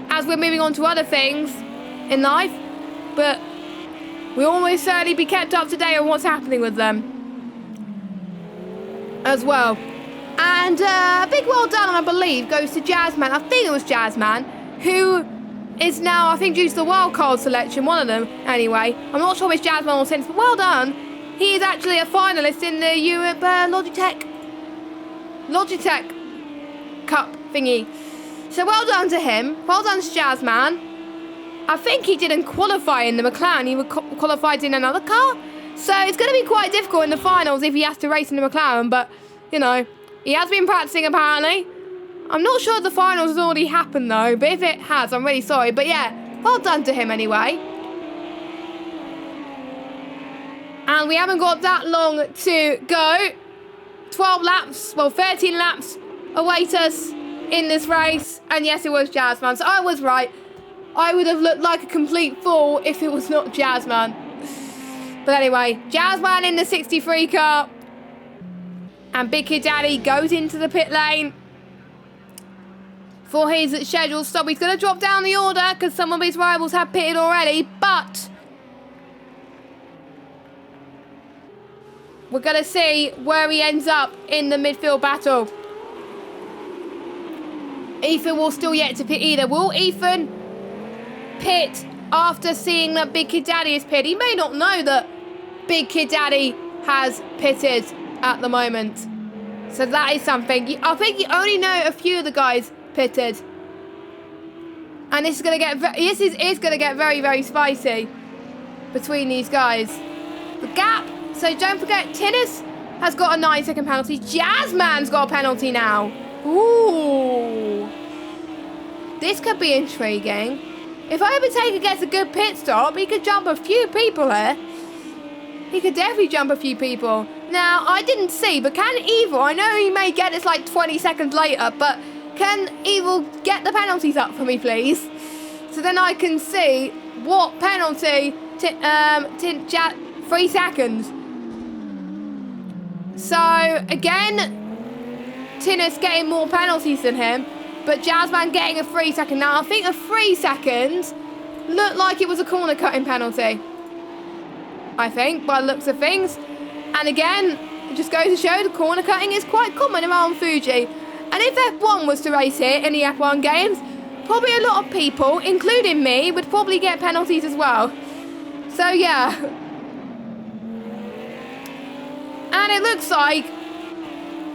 as we're moving on to other things in life, but we'll almost certainly be kept up to date on what's happening with them as well. And a big well done, I believe, goes to Jazzman. I think it was Jazzman, who is now, I think, due to the wildcard selection, one of them, anyway. I'm not sure which Jazzman or since, but well done. He is actually a finalist in the Europe Logitech Cup thingy. So well done to him. Well done to Jazzman. I think he didn't qualify in the McLaren. He qualified in another car. So it's going to be quite difficult in the finals if he has to race in the McLaren. But, you know, he has been practicing apparently. I'm not sure if the finals has already happened though. But if it has, I'm really sorry. But yeah, well done to him anyway. And we haven't got that long to go. 12 laps, well 13 laps await us in this race. And yes, it was Jazzman. So I was right. I would have looked like a complete fool if it was not Jazzman. But anyway, Jazzman in the 63 car. And Big Kid Daddy goes into the pit lane for his scheduled stop. He's going to drop down the order because some of his rivals have pitted already. But we're going to see where he ends up in the midfield battle. Ethan will still yet to pit either. Will Ethan pit after seeing that Big Kid Daddy is pitted? He may not know that Big Kid Daddy has pitted at the moment. So that is something. I think you only know a few of the guys pitted. And this is going to get very, very spicy between these guys. The gap. So don't forget, Tinnis has got a 9-second penalty. Jazzman's got a penalty now. Ooh. This could be intriguing. If Overtaker gets a good pit stop, he could jump a few people here. He could definitely jump a few people. Now, I didn't see, but can Evil, I know he may get this like 20 seconds later, but can Evil get the penalties up for me, please? So then I can see what penalty, 3 seconds. So, again, Tinnis getting more penalties than him, but Jazzman getting a 3 second. Now, I think a 3 seconds looked like it was a corner cutting penalty. I think, by the looks of things. And again, it just goes to show the corner cutting is quite common around Fuji. And if F1 was to race here in the F1 games, probably a lot of people, including me, would probably get penalties as well. So yeah. And it looks like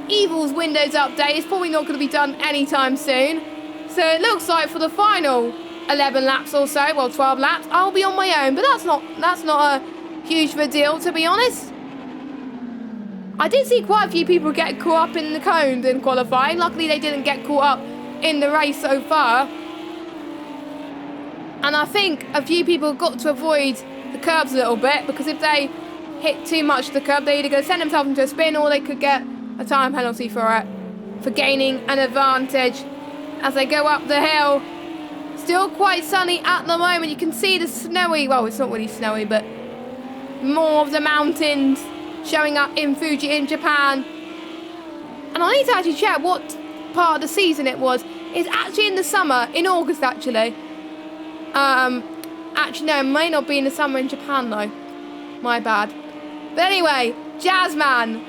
Evil's Windows update is probably not going to be done anytime soon. So it looks like for the final 11 laps or so, well 12 laps, I'll be on my own. But that's not a huge of a deal, to be honest. I did see quite a few people get caught up in the cones in qualifying. Luckily, they didn't get caught up in the race so far. And I think a few people got to avoid the curbs a little bit, because if they hit too much of the curb, they either go send themselves into a spin or they could get a time penalty for it, for gaining an advantage as they go up the hill. Still quite sunny at the moment. You can see the snowy, well, it's not really snowy, but more of the mountains showing up in Fuji in Japan. And I need to actually check what part of the season it was. It's actually in the summer, in August actually. Actually no, it may not be in the summer in Japan though. My bad. But anyway, Jazzman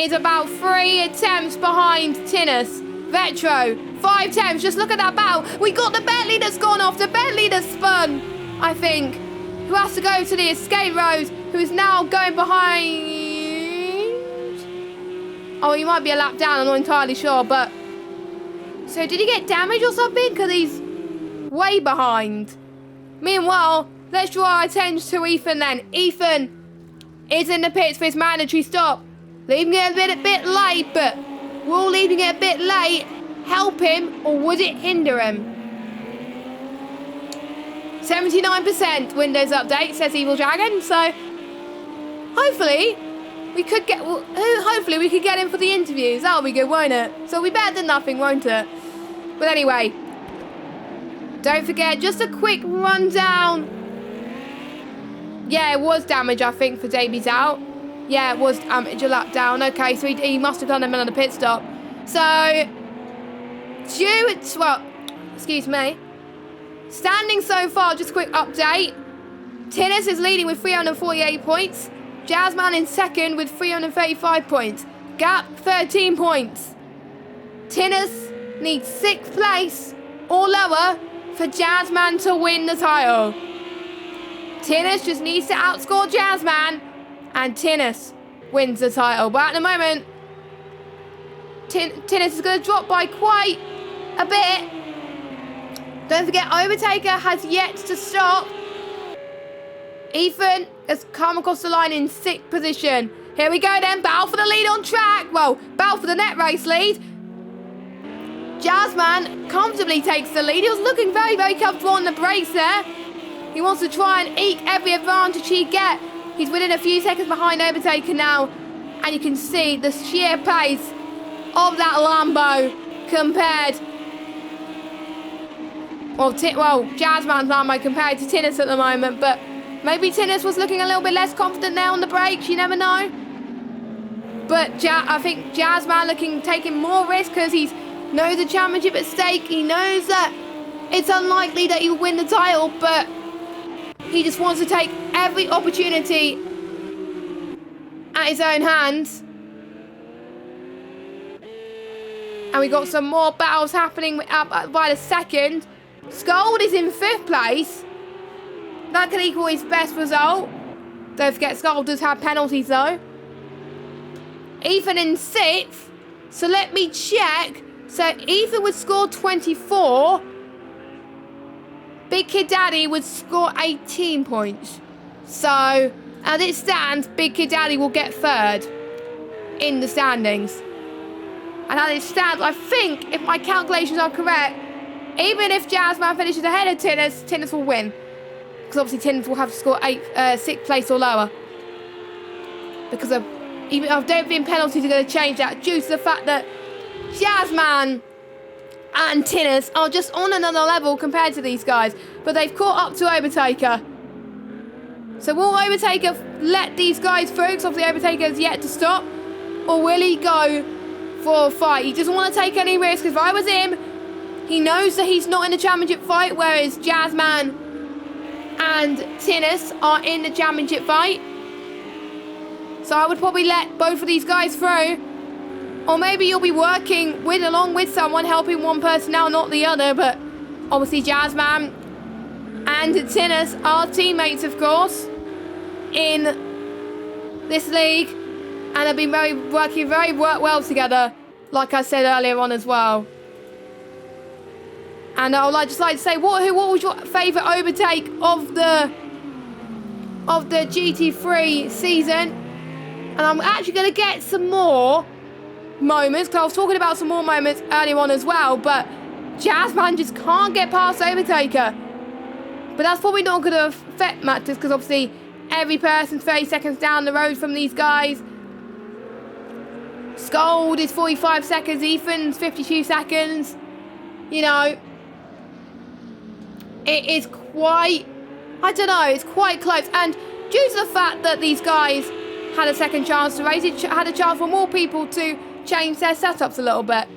is about 3 attempts behind Tinnis. Vetro, 5 attempts, just look at that battle. We got the Bentley that's gone off, the Bentley that's spun, I think. Who has to go to the escape road, who is now going behind. Oh, he might be a lap down, I'm not entirely sure, but... So did he get damage or something? Because he's way behind. Meanwhile, let's draw our attention to Ethan then. Ethan is in the pits for his mandatory stop. Leaving it a bit late, but will leaving it a bit late help him or would it hinder him? 79% Windows update, says Evil Dragon, so hopefully we could get him for the interviews. That'll be good, won't it? So we better than nothing, won't it? But anyway, don't forget, just a quick rundown. Yeah, it was damage, I think, for Davies out. Yeah, it was amateur lap down. Okay, so he must have done them on the pit stop. So, excuse me. Standing so far, just a quick update. Tinnis is leading with 348 points. Jazzman in second with 335 points. Gap 13 points. Tinnis needs 6th place or lower for Jazzman to win the title. Tinnis just needs to outscore Jazzman and Tinnis wins the title. But at the moment, Tinnis is going to drop by quite a bit. Don't forget, Overtaker has yet to stop. Ethan has come across the line in 6th position. Here we go then, battle for the lead on track. Well, battle for the net race lead. Jazzman comfortably takes the lead. He was looking very, very comfortable on the brakes there. He wants to try and eke every advantage he get. He's within a few seconds behind Overtaker now. And you can see the sheer pace of that Lambo compared... Well, Jazzman's Lambo compared to Tinnis at the moment. But maybe Tinnis was looking a little bit less confident there on the brakes. You never know. But I think Jazzman taking more risk because he knows the championship at stake. He knows that it's unlikely that he will win the title, but he just wants to take every opportunity at his own hands. And we got some more battles happening by the second. Scold is in 5th place. That can equal his best result. Don't forget, Scold does have penalties though. Ethan in 6th. So let me check. So Ethan would score 24. Big Kid Daddy would score 18 points. So, as it stands, Big Kid Daddy will get 3rd in the standings. And as it stands, I think, if my calculations are correct, even if Jazzman finishes ahead of Tinnis will win. Because obviously Tinnis will have to score 6th place or lower. Because I don't think penalties are going to change that due to the fact that Jazzman and Tinnis are just on another level compared to these guys. But they've caught up to Overtaker. So will Overtaker let these guys through? Because obviously Overtaker has yet to stop. Or will he go for a fight? He doesn't want to take any risks. If I was him, he knows that he's not in the championship fight. Whereas Jazzman and Tinnis are in the championship fight. So I would probably let both of these guys through. Or maybe you'll be working along with someone, helping one person out, not the other. But obviously Jazzman and Tinnis are teammates, of course, in this league. And they've been working very well together, like I said earlier on as well. And I would just like to say, what was your favourite overtake of the GT3 season? And I'm actually going to get some more moments, because I was talking about some more moments earlier on as well, but Jazzman just can't get past Overtaker. But that's probably not going to affect matters, because obviously every person's 30 seconds down the road from these guys. Scold is 45 seconds, Ethan's 52 seconds. You know, it is quite, I don't know, it's quite close. And due to the fact that these guys had a second chance to race, it had a chance for more people to change their setups a little bit.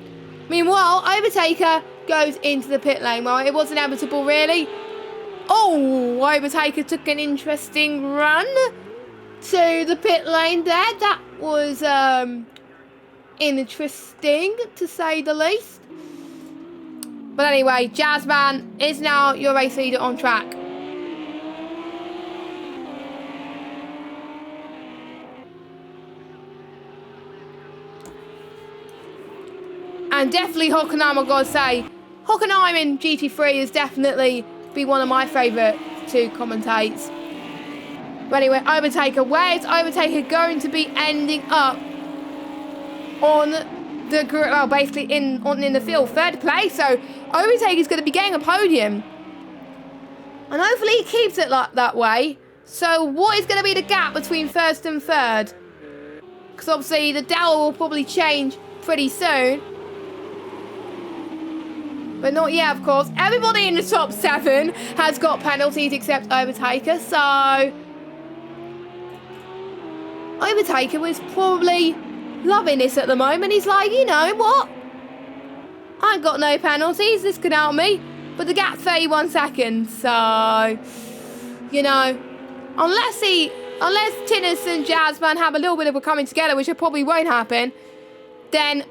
Meanwhile, Overtaker goes into the pit lane. Well, it was inevitable, really. Oh, Overtaker took an interesting run to the pit lane there. That was interesting, to say the least. But anyway, Jazzman is now your race leader on track. And definitely Hockenheim, I've got to say. Hockenheim in GT3 has definitely been one of my favourite to commentate. But anyway, Overtaker. Where is Overtaker going to be ending up on the, well, basically in the field? 3rd place. So Overtaker is going to be getting a podium. And hopefully he keeps it like that way. So what is going to be the gap between 1st and 3rd? Because obviously the Dow will probably change pretty soon. But not yet, of course. Everybody in the top 7 has got penalties except Overtaker. So Overtaker was probably loving this at the moment. He's like, you know what? I ain't got no penalties. This could help me. But the gap's 31 seconds. So, you know, unless Tinnis and Jazzman have a little bit of a coming together, which probably won't happen, then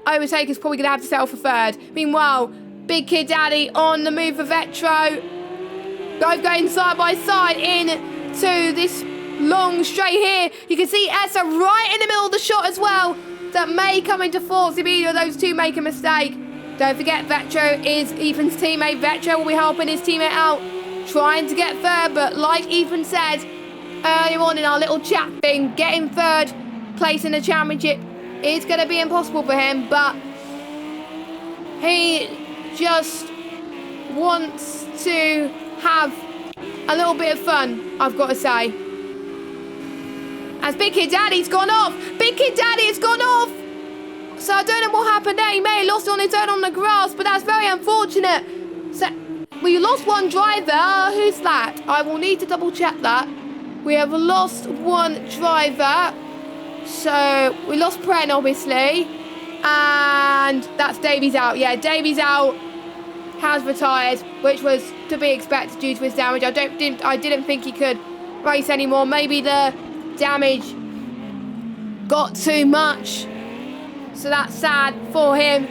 Overtaker's probably going to have to settle for third. Meanwhile, Big Kid Daddy on the move for Vetro. Both going side by side into this long straight here. You can see Essa right in the middle of the shot as well. That may come into force if either of those two make a mistake. Don't forget, Vetro is Ethan's teammate. Vetro will be helping his teammate out, trying to get third. But like Ethan said earlier on in our little chat thing, getting third place in the championship is going to be impossible for him. But he just wants to have a little bit of fun, I've got to say. As Big Kid Daddy's gone off. Big Kid Daddy has gone off. So I don't know what happened there. He may have lost on his own on the grass, but that's very unfortunate. So we lost one driver. Who's that? I will need to double check that. We have lost one driver. So we lost Pren, obviously. And that's Davies out. Yeah, Davies out. Has retired, which was to be expected due to his damage. I didn't think he could race anymore. Maybe the damage got too much, so that's sad for him.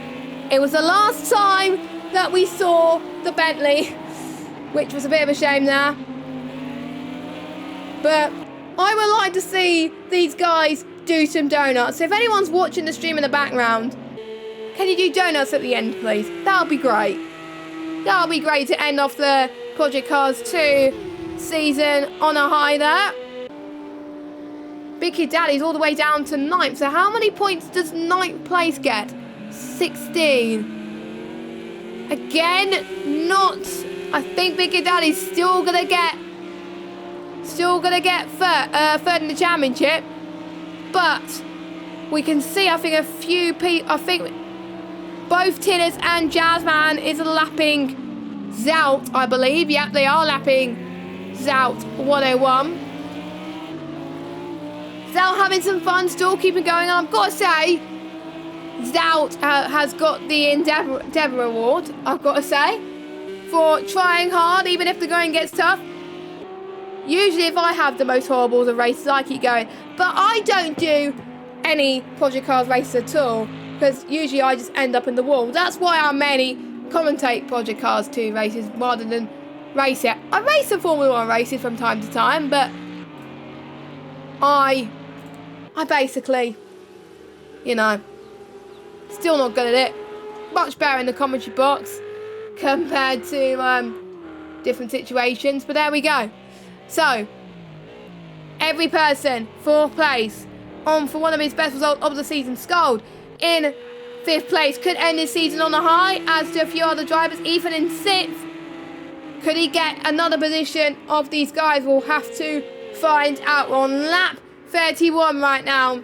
It was the last time that we saw the Bentley, which was a bit of a shame there. But I would like to see these guys do some donuts. So if anyone's watching the stream in the background, can you do donuts at the end, please? That would be great. That would be great to end off the Project Cars 2 season on a high there. Big Kid Daddy's all the way down to 9th. So how many points does 9th place get? 16. Again, not. I think Big Kid Daddy's still gonna get third in the championship. But we can see, I think both Tinnis and Jazzman is lapping Zout, I believe. Yep, they are lapping Zout 101. Zout having some fun, still keeping going on. I've got to say, Zout has got the Endeavour Award, I've got to say, for trying hard, even if the going gets tough. Usually if I have the most horrible of races, I keep going. But I don't do any Project Cars races at all, because usually I just end up in the wall. That's why I mainly commentate Project Cars 2 races rather than race it. I race some Formula 1 races from time to time, but I basically, you know, still not good at it. Much better in the commentary box compared to different situations, but there we go. So, every person, 4th place, on for one of his best results of the season. Scold in 5th place, could end his season on a high, as do a few other drivers. Ethan in 6th. Could he get another position of these guys? We'll have to find out. We're on lap 31 right now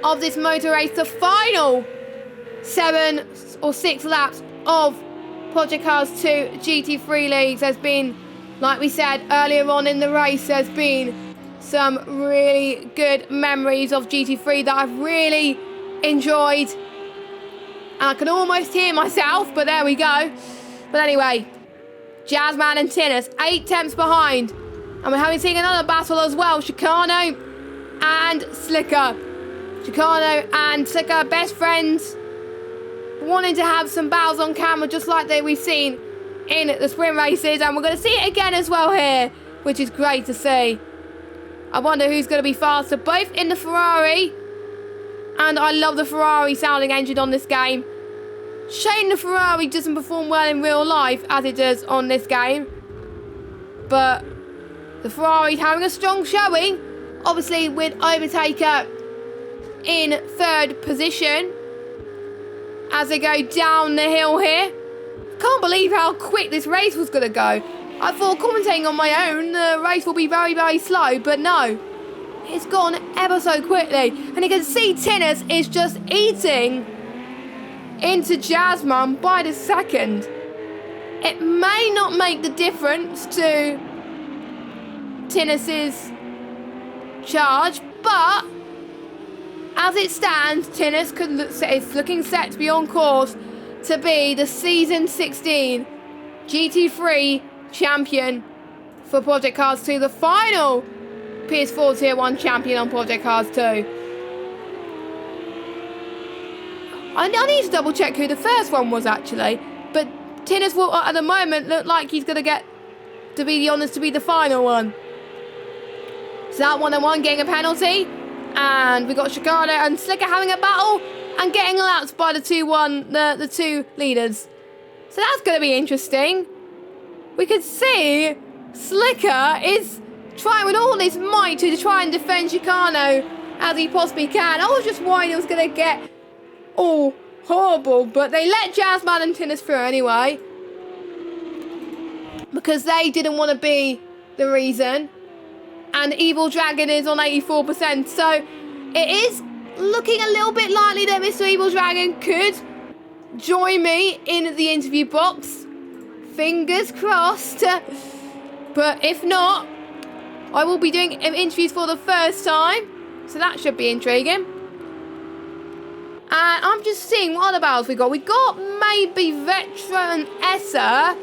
of this motor race. The final 7 or 6 laps of Project Cars 2 GT3 leagues has been, like we said earlier on in the race, there's been some really good memories of GT3 that I've really enjoyed. And I can almost hear myself, but there we go. But anyway, Jazzman and Tinnis, 8 tenths behind. And we're having seen another battle as well. Chicano and Slicker. Chicano and Slicker, best friends, wanting to have some battles on camera just like we've seen in the sprint races. And we're going to see it again as well here, which is great to see. I wonder who's going to be faster, both in the Ferrari. And I love the Ferrari sounding engine on this game. Shame the Ferrari doesn't perform well in real life as it does on this game. But the Ferrari's having a strong showing. Obviously with Overtaker in 3rd position as they go down the hill here. Can't believe how quick this race was going to go. I thought commentating on my own, the race will be very, very slow, but no. It's gone ever so quickly. And you can see Tinnis is just eating into Jazzman by the second. It may not make the difference to Tinnis's charge, but as it stands, Tinnis is looking set to be on course to be the Season 16 GT3 champion for Project Cars 2, the final PS4 Tier 1 champion on Project Cars 2. I need to double check who the first one was actually, but Tinnis will at the moment look like he's going to get to be the honours to be the final one. So that 1-on-1 getting a penalty, and we got Chicano and Slicker having a battle and getting lapped by the the two leaders. So that's going to be interesting. We can see Slicker is trying with all his might to try and defend Chicano as he possibly can. I was just worried it was going to get all horrible, but they let Jazzman and Tinnis through anyway, because they didn't want to be the reason. And Evil Dragon is on 84%, so it is looking a little bit likely that Mr. Evil Dragon could join me in the interview box. Fingers crossed. But if not, I will be doing interviews for the first time, so that should be intriguing. And I'm just seeing what other battles we got. We got maybe Vetro and Essa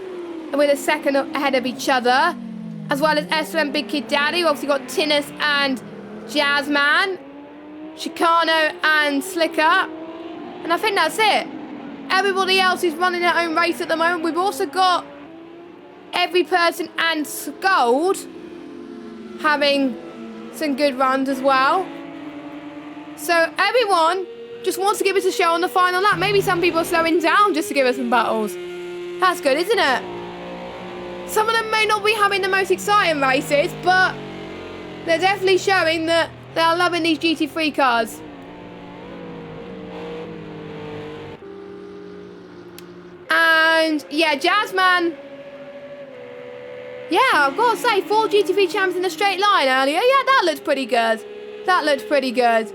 with a second ahead of each other, as well as Essa and Big Kid Daddy. We've obviously got Tinnis and Jazzman, Chicano and Slicker, and I think that's it. Everybody else is running their own race at the moment. We've also got Every Person and Scold having some good runs as well. So everyone just wants to give us a show on the final lap. Maybe some people are slowing down just to give us some battles. That's good, isn't it? Some of them may not be having the most exciting races, but they're definitely showing that they are loving these GT3 cars. And yeah, Jazzman. Yeah, I've got to say, 4 GT3 champs in a straight line earlier. Yeah, that looked pretty good. That looked pretty good.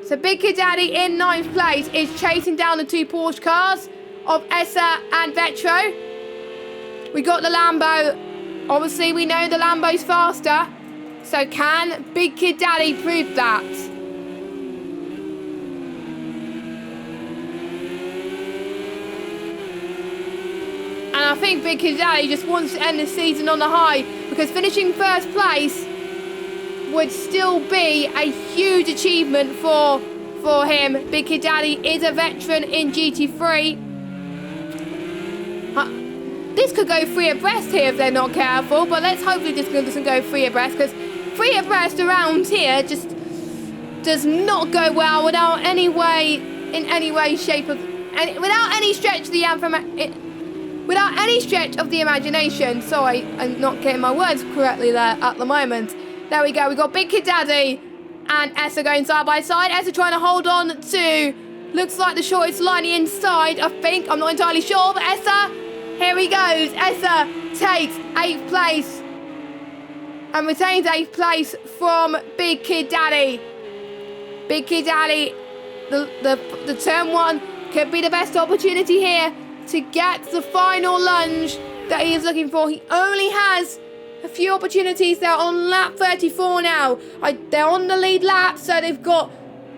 So Big Kid Daddy in 9th place is chasing down the 2 Porsche cars of Essa and Vetro. We got the Lambo. Obviously, we know the Lambo's faster. So can Big Kid Daddy prove that? And I think Big Kid Daddy just wants to end the season on the high, because finishing first place would still be a huge achievement for him. Big Kid Daddy is a veteran in GT3. This could go 3 abreast here if they're not careful, but let's hopefully this doesn't go 3 abreast, because 3 abreast around here just does not go well without any way, in any way, shape of, without any stretch of the without any stretch of the imagination. Sorry, I'm not getting my words correctly there at the moment. There we go. We got Big Kid Daddy and Essa going side by side. Essa trying to hold on to, looks like the shortest line inside, I think. I'm not entirely sure, but Essa, here he goes. Essa takes 8th place and retains 8th place from Big Kid Daddy. Big Kid Daddy, the turn 1 could be the best opportunity here to get the final lunge that he is looking for. He only has a few opportunities. They're on lap 34 now. They're on the lead lap, so they've got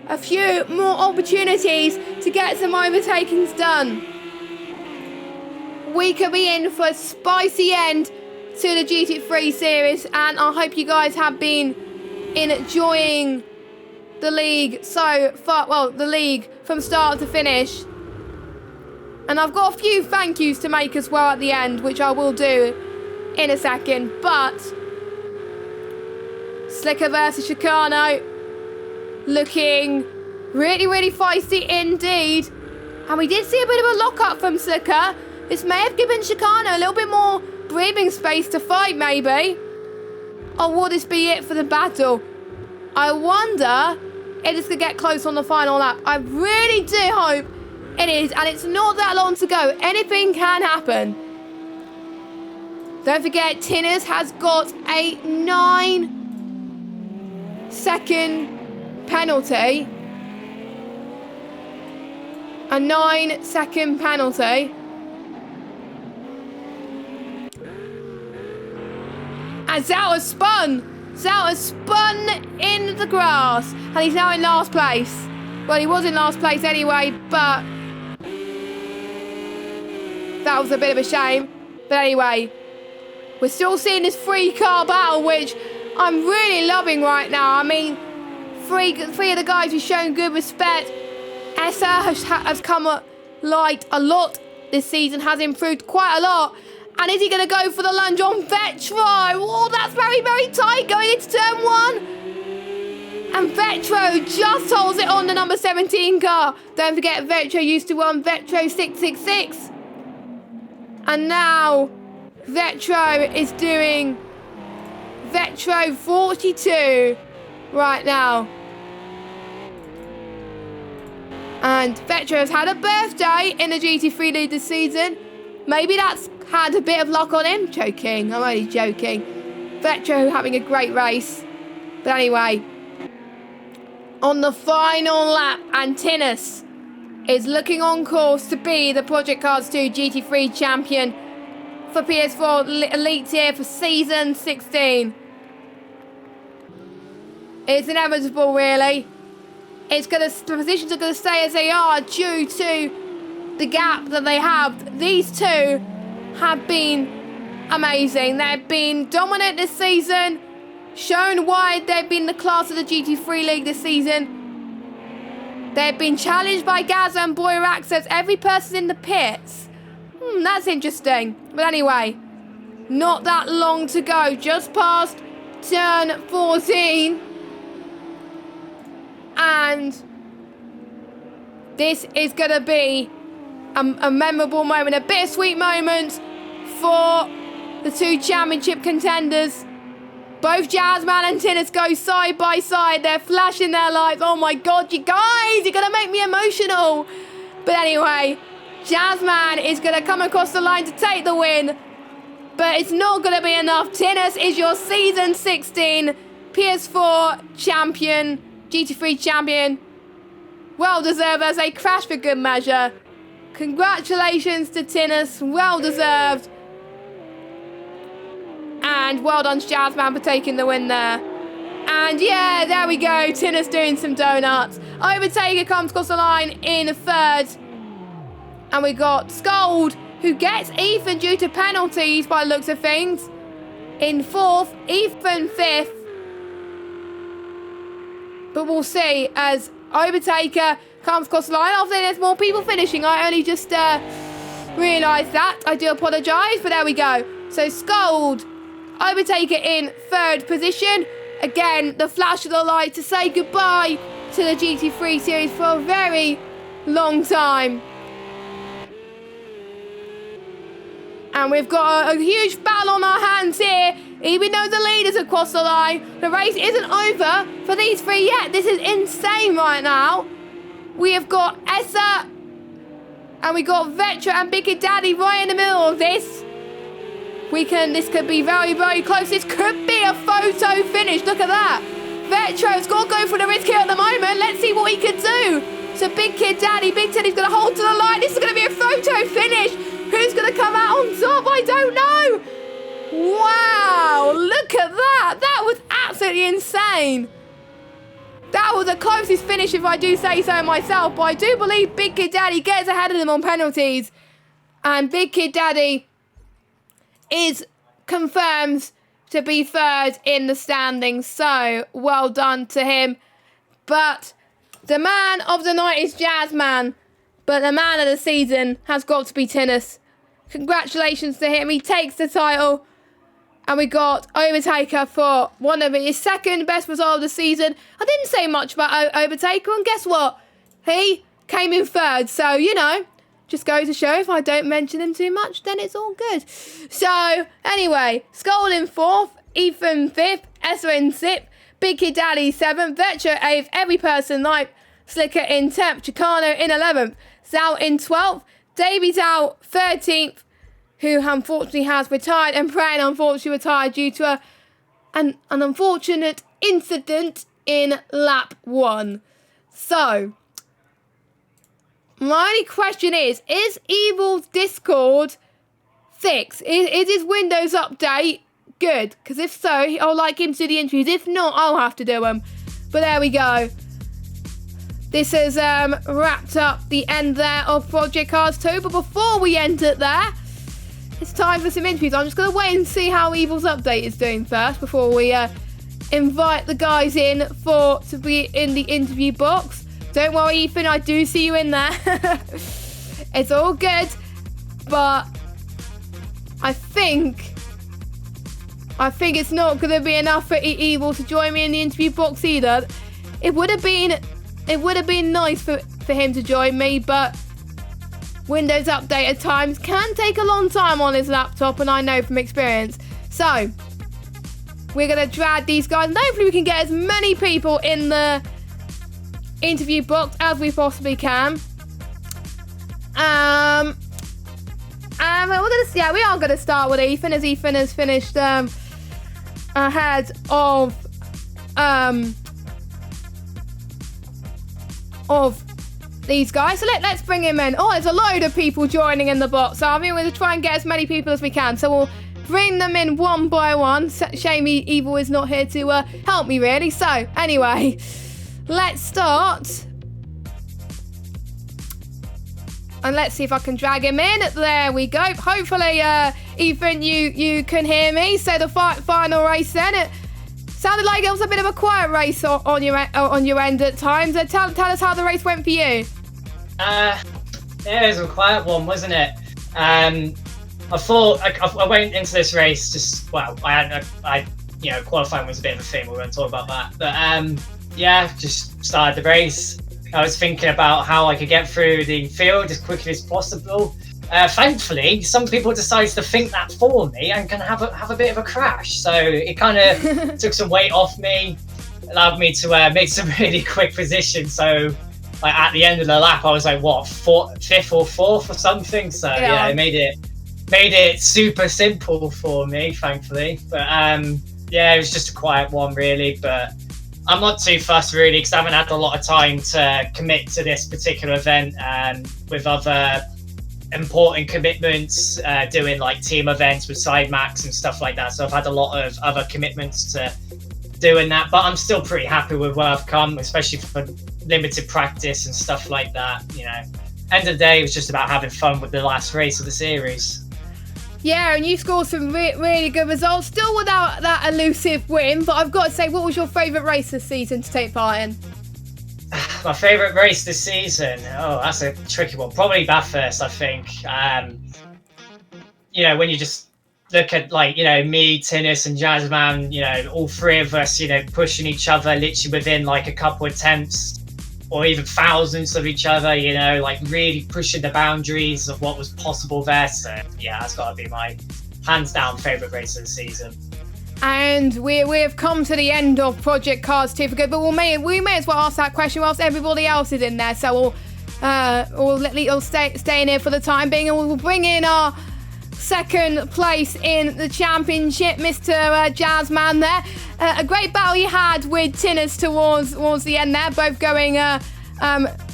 a few more opportunities to get some overtakings done. We could be in for a spicy end to the GT3 series, and I hope you guys have been enjoying the league so far. Well, the league from start to finish. And I've got a few thank yous to make as well at the end, which I will do in a second. But Slicker versus Chicano, looking really, really feisty indeed. And we did see a bit of a lock-up from Slicker. This may have given Chicano a little bit more breathing space to fight, maybe. Or will this be it for the battle? I wonder if it's going to get close on the final lap. I really do hope it is, and it's not that long to go. Anything can happen. Don't forget, Tinnis has got a 9-second penalty. A 9-second penalty. And that was spun. Zhao has spun in the grass and he's now in last place. Well, he was in last place anyway, but that was a bit of a shame. But anyway, we're still seeing this three-car battle, which I'm really loving right now. I mean, three of the guys who've shown good respect. Essa has come light a lot this season, has improved quite a lot. And is he going to go for the lunge on Vetro? Oh, that's very, very tight going into turn 1. And Vetro just holds it on the number 17 car. Don't forget, Vetro used to run Vetro 666. And now Vetro is doing Vetro 42 right now. And Vetro has had a birthday in the GT3 league this season. Maybe that's had a bit of luck on him. Joking, I'm only joking. Vetro having a great race. But anyway, on the final lap, Antinous is looking on course to be the Project Cars 2 GT3 champion for PS4 Elite Tier for Season 16. It's inevitable, really. The positions are going to stay as they are due to the gap that they have. These two have been amazing. They've been dominant this season, shown why they've been the class of the GT3 League this season. They've been challenged by Gaza and Boyrak, so it's every person in the pits. That's interesting. But anyway, not that long to go. Just past turn 14. And this is going to be a memorable moment, a bittersweet moment for the two championship contenders. Both Jazzman and Tinnis go side by side. They're flashing their lights. Oh my God, you guys, you're going to make me emotional. But anyway, Jazzman is going to come across the line to take the win. But it's not going to be enough. Tinnis is your Season 16 PS4 champion, GT3 champion. Well deserved as they crash for good measure. Congratulations to Tinnis. Well deserved. And well done, Jazzman, for taking the win there. And yeah, there we go. Tinnis doing some donuts. Overtaker comes across the line in third. And we got Scold, who gets Ethan due to penalties by the looks of things. In fourth, Ethan fifth. But we'll see as Overtaker comes across the line. Obviously, there's more people finishing. I only just realised that. I do apologise, but there we go. So Scold, Overtaker in third position. Again, the flash of the light to say goodbye to the GT3 series for a very long time. And we've got a huge battle on our hands here. Even though the leaders have crossed the line, the race isn't over for these three yet. This is insane right now. We have got Essa and we got Vetra and Big Daddy right in the middle of this. This could be very, very close. This could be a photo finish. Look at that. Vetro's got to go for the risk here at the moment. Let's see what he can do. So Big Daddy's going to hold to the line. This is going to be a photo finish. Who's going to come out on top? I don't know. Wow, look at that. That was absolutely insane. That was the closest finish, if I do say so myself. But I do believe Big Kid Daddy gets ahead of them on penalties. And Big Kid Daddy is confirmed to be third in the standings. So, well done to him. But the man of the night is Jazzman. But the man of the season has got to be Tinnis. Congratulations to him. He takes the title. And we got Overtaker for one of his second best result of the season. I didn't say much about Overtaker, and guess what? He came in third. So, you know, just goes to show if I don't mention him too much, then it's all good. So, anyway, Skull in fourth, Ethan fifth, Essa in sixth, Big Kid Daddy seventh, Vetra eighth, Every Person ninth, Slicker in 10th, Chicano in 11th, Zhao in 12th, Davey Zhao 13th, who unfortunately has retired, and Pran unfortunately retired due to an unfortunate incident in lap 1. So, my only question is Evil's Discord fixed? Is his Windows update good? Because if so, I'll like him to do the interviews. If not, I'll have to do them. But there we go. This has wrapped up the end there of Project Cars 2. But before we end it there, it's time for some interviews. I'm just going to wait and see how Evil's update is doing first before we invite the guys in to be in the interview box. Don't worry, Ethan, I do see you in there. It's all good. But I think it's not going to be enough for Evil to join me in the interview box either. It would have been nice for him to join me, but Windows Update at times can take a long time on his laptop, and I know from experience. So we're going to drag these guys, and hopefully we can get as many people in the interview box as we possibly can. And we are going to start with Ethan, as Ethan has finished ahead of these guys. So let's bring him in. Oh, there's a load of people joining in the bot. So I mean, we're going to try and get as many people as we can. So we'll bring them in one by one. Shame Evil is not here to help me, really. So anyway, let's start. And let's see if I can drag him in. There we go. Hopefully, Ethan, you can hear me. So the final race then. It sounded like it was a bit of a quiet race on your end at times. Tell us how the race went for you. Yeah, it was a quiet one, wasn't it? I thought I went into this race qualifying was a bit of a thing. We're going to talk about that, but just started the race. I was thinking about how I could get through the field as quickly as possible. Thankfully, some people decided to think that for me and can have a bit of a crash. So it kind of took some weight off me, allowed me to make some really quick positions. So like at the end of the lap, I was like, fifth or fourth or something. So yeah, it made it super simple for me, thankfully. But it was just a quiet one, really. But I'm not too fussed, really, because I haven't had a lot of time to commit to this particular event, with other important commitments, doing like team events with Sidemax and stuff like that. So I've had a lot of other commitments to doing that, but I'm still pretty happy with where I've come, especially for limited practice and stuff like that. You know, end of the day, it was just about having fun with the last race of the series. Yeah, and you scored some really good results, still without that elusive win. But I've got to say, what was your favourite race this season to take part in? My favourite race this season? Oh, that's a tricky one. Probably Bathurst, I think. When you just look at, me, Tinnis and Jazzman, all three of us, pushing each other literally within, a couple attempts or even thousands of each other, really pushing the boundaries of what was possible there. So, yeah, that's got to be my hands-down favourite race of the season. And we have come to the end of Project Cars 2 for good, but we may as well ask that question whilst everybody else is in there. So we'll stay in here for the time being, and we'll bring in our second place in the championship, Mr. Jazzman there. A great battle you had with Tinnis towards the end there, both going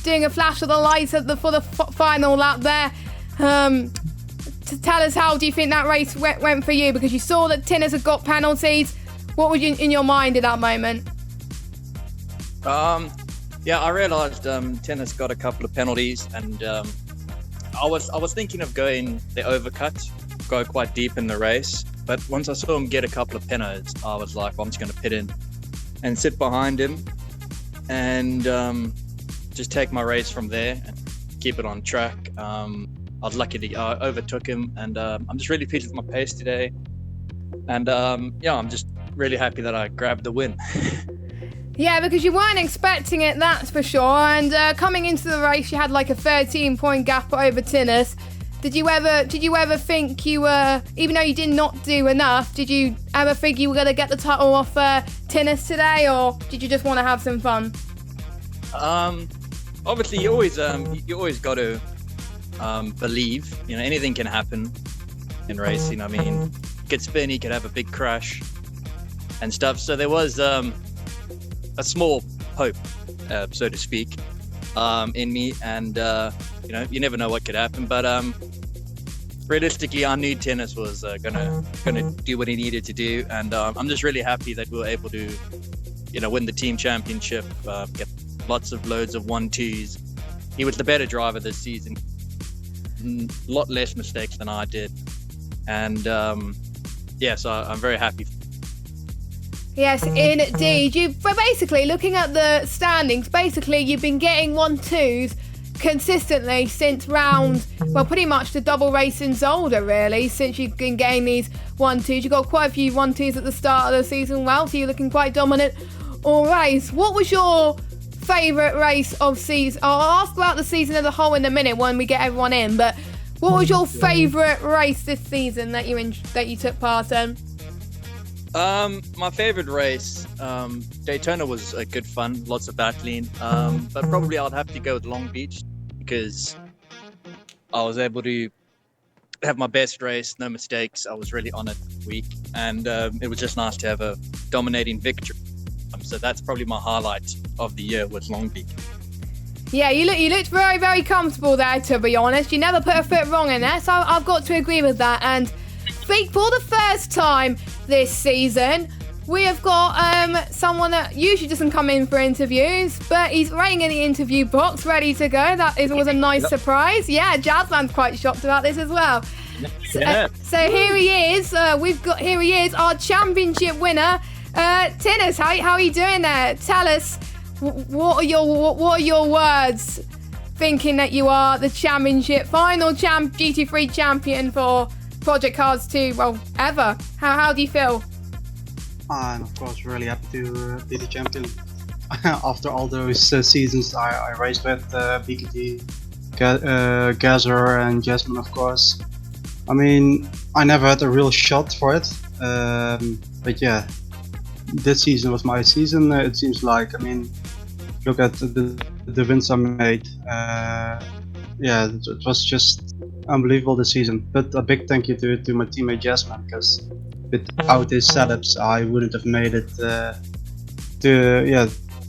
doing a flash of the lights for the final lap there. To tell us, how do you think that race went for you? Because you saw that Tinnis had got penalties. What was in your mind at that moment? I realised Tinnis got a couple of penalties, and I was thinking of going the overcut, go quite deep in the race. But once I saw him get a couple of penalties, I was like, well, I'm just going to pit in and sit behind him and just take my race from there and keep it on track. I was lucky to overtook him, and I'm just really pleased with my pace today. And I'm just really happy that I grabbed the win. Yeah, because you weren't expecting it, that's for sure. And coming into the race, you had like a 13-point gap over Tinnis. Did you ever think you were, even though you did not do enough, did you ever think you were going to get the title off Tinnis today, or did you just want to have some fun? Obviously, you always got to believe. Anything can happen in racing. I mean, you could spin, you could have a big crash and stuff. So there was a small hope, so to speak, in me, and you never know what could happen. But realistically, I knew tennis was gonna do what he needed to do, and I'm just really happy that we were able to, win the team championship, get lots of loads of 1-2s. He was the better driver this season, a lot less mistakes than I did, and so I'm very happy. Yes, indeed. But basically, looking at the standings, you've been getting 1-2s consistently since pretty much the double racing Zolder, really, since you've been getting these 1-2s. You got quite a few 1-2s at the start of the season, so you're looking quite dominant all race. What was your favourite race of season? I'll ask about the season as a whole in a minute when we get everyone in, but what was your favourite race this season that you took part in? My favorite race, Daytona was good fun, lots of battling. But probably I'd have to go with Long Beach because I was able to have my best race, no mistakes. I was really on it week, and it was just nice to have a dominating victory. So that's probably my highlight of the year was Long Beach. Yeah, you looked very, very comfortable there, to be honest. You never put a foot wrong in there, so I've got to agree with that. And for the first time this season, we have got someone that usually doesn't come in for interviews, but he's waiting in the interview box, ready to go. That was a nice surprise. Yeah, Jazzman's quite shocked about this as well. Yeah. So here he is. Here he is, our championship winner, Tinus. How are you doing there? Tell us, what are your words? Thinking that you are the final GT3 champion for Project Cars 2, ever. How do you feel? I'm of course really happy to be the champion. After all those seasons I raced with BKT, Gazer and Jasmine, of course. I mean, I never had a real shot for it, but yeah, this season was my season. It seems like, I mean, look at the wins I made. It was just unbelievable this season. But a big thank you to my teammate Jasmine, because without his setups I wouldn't have made it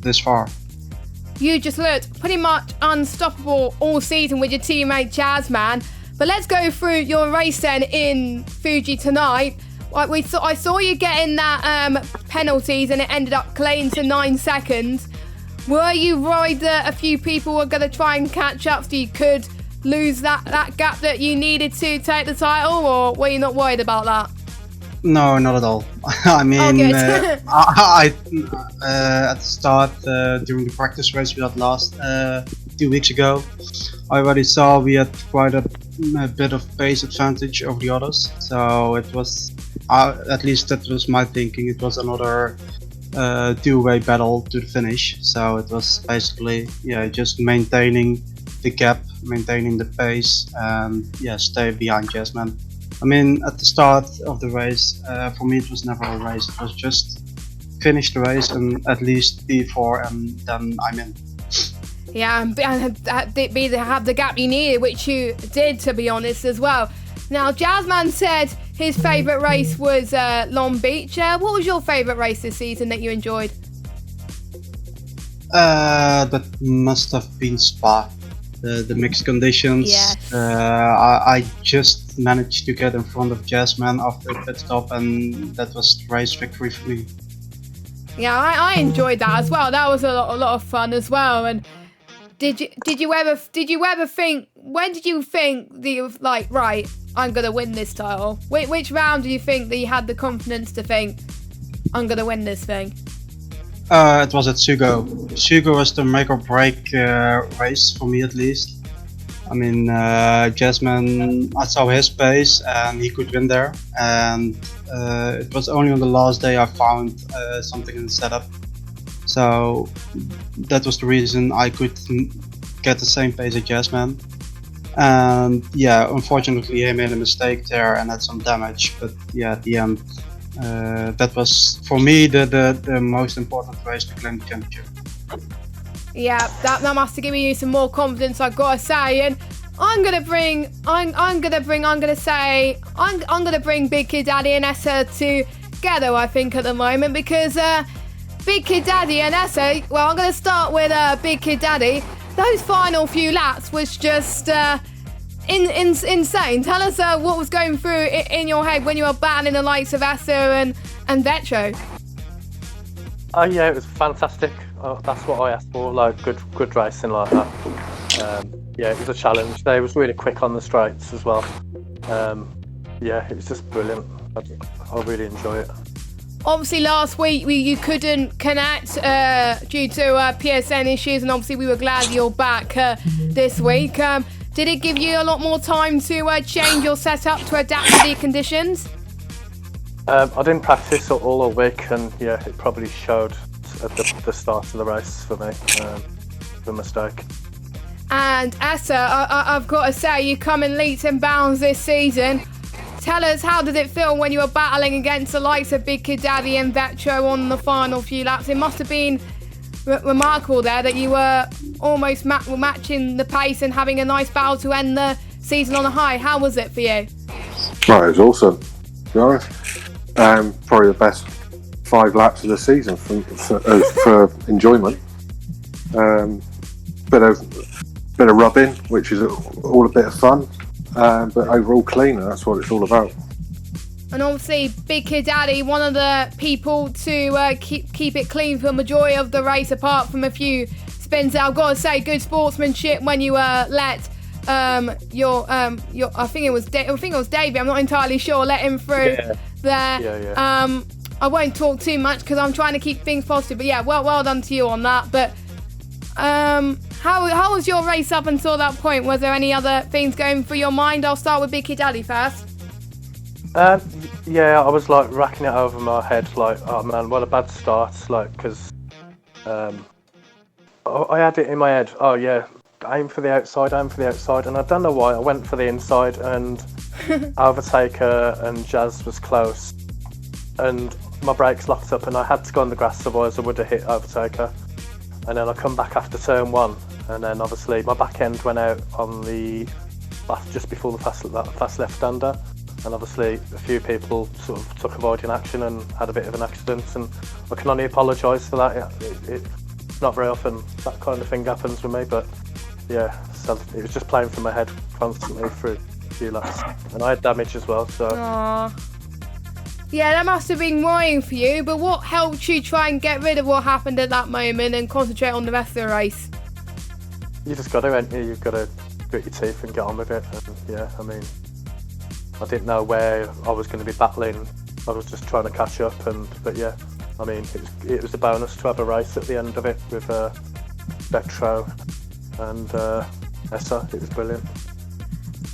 this far. You just looked pretty much unstoppable all season with your teammate Jazzman. But let's go through your race then in Fuji tonight. I saw you getting that penalties and it ended up collating to 9 seconds. Were you worried that a few people were going to try and catch up so you could lose that gap that you needed to take the title, or were you not worried about that? No, not at all. I mean, I at the start during the practice race we had last 2 weeks ago, I already saw we had quite a bit of pace advantage over the others. So it was, at least that was my thinking. It was another two-way battle to the finish. So it was basically just maintaining the gap, maintaining the pace, and stay behind Jasmine. I mean, at the start of the race, for me it was never a race. It was just finish the race and at least P4, and then I'm in. Yeah, and have the gap you needed, which you did, to be honest, as well. Now, Jazzman said his favourite race was Long Beach. What was your favourite race this season that you enjoyed? That must have been Spa. The mixed conditions. Yes. I just managed to get in front of Jasmine after the pit stop, and that was the race victory for me. Yeah, I enjoyed that as well. That was a lot of fun as well. And did you ever think, when did you think that you were like, right, I'm gonna win this title? Which round do you think that you had the confidence to think, I'm gonna win this thing? It was at Sugo. Sugo was the make or break race for me, at least. I mean, Jasmine, I saw his pace and he could win there. And it was only on the last day I found something in the setup. So that was the reason I could get the same pace as Jasmine. And unfortunately he made a mistake there and had some damage. But at the end, that was for me the most important race to claim the championship. Yeah, that must have given you some more confidence, I've got to say. And I'm gonna bring Big Kid Daddy and Essa together, I think, at the moment, because Big Kid Daddy and Essa. Well, I'm gonna start with Big Kid Daddy. Those final few laps was just insane. Tell us what was going through in your head when you were battling the likes of Asa and Vetro. Yeah, it was fantastic. That's what I asked for, like good racing like that. Yeah, it was a challenge. They was really quick on the straights as well. Yeah, it was just brilliant. I really enjoy it. Obviously, last week you couldn't connect due to PSN issues, and obviously we were glad you're back this week. Did it give you a lot more time to change your setup to adapt to the conditions? I didn't practice all week, and yeah, it probably showed at the start of the race for me. The mistake. And Asa, I've got to say, you come in leaps and bounds this season. Tell us, how did it feel when you were battling against the likes of Big Kid Daddy and Vetro on the final few laps? It must have been remarkable there that you were almost matching the pace and having a nice battle to end the season on a high. How was it for you? Well, it was awesome, to be honest. Probably the best 5 laps of the season for enjoyment. Bit of rubbing, which is all a bit of fun. But overall cleaner, that's what it's all about. And obviously, Big Kid Daddy, one of the people to keep it clean for the majority of the race, apart from a few spins. I've got to say, good sportsmanship when you let your I think it was Davey. I'm not entirely sure. Let him through there. Yeah. I won't talk too much because I'm trying to keep things positive. But yeah, well done to you on that. But how was your race up until that point? Was there any other things going through your mind? I'll start with Big Kid Daddy first. Yeah, I was like racking it over my head, like, oh man, what a bad start, like, because I had it in my head, oh yeah, aim for the outside, and I don't know why, I went for the inside, and Overtaker and Jazz was close, and my brakes locked up, and I had to go on the grass, otherwise I would have hit Overtaker, and then I come back after turn 1, and then obviously my back end went out on the just before the fast left-hander, and obviously a few people sort of took avoiding action and had a bit of an accident, and I can only apologise for that. It's not very often that kind of thing happens with me, but yeah, so it was just playing through my head constantly through a few laps, and I had damage as well. So. Aww. Yeah, that must have been worrying for you, but what helped you try and get rid of what happened at that moment and concentrate on the rest of the race? You just got to, ain't you? You've got to grit your teeth and get on with it. And yeah, I mean, I didn't know where I was going to be battling. I was just trying to catch up, but yeah, I mean, it was a bonus to have a race at the end of it with Vetro and Essa. It was brilliant.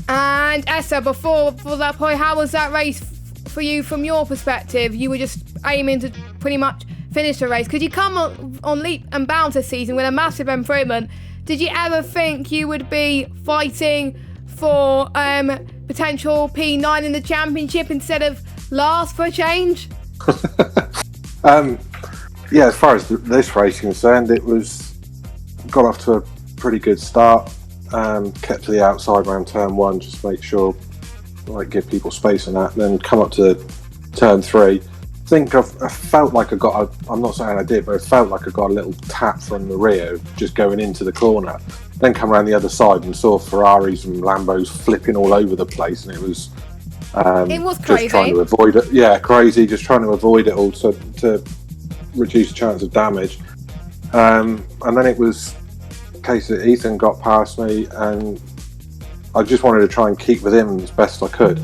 And Essa, before that point, how was that race for you from your perspective? You were just aiming to pretty much finish the race. Could you come on leap and bounds this season with a massive improvement? Did you ever think you would be fighting for potential P9 in the championship instead of last for a change? Yeah, as far as this race is concerned, got off to a pretty good start. Kept to the outside around turn 1, just to make sure, like, give people space and that. And then come up to turn 3. I think I felt like I'm not saying I did, but I felt like I got a little tap from the rear just going into the corner. Then come around the other side and saw Ferraris and Lambos flipping all over the place, and it was crazy. Just trying to avoid it. Yeah, crazy. Just trying to avoid it all to reduce the chance of damage. And then it was a case that Ethan got past me, and I just wanted to try and keep with him as best I could.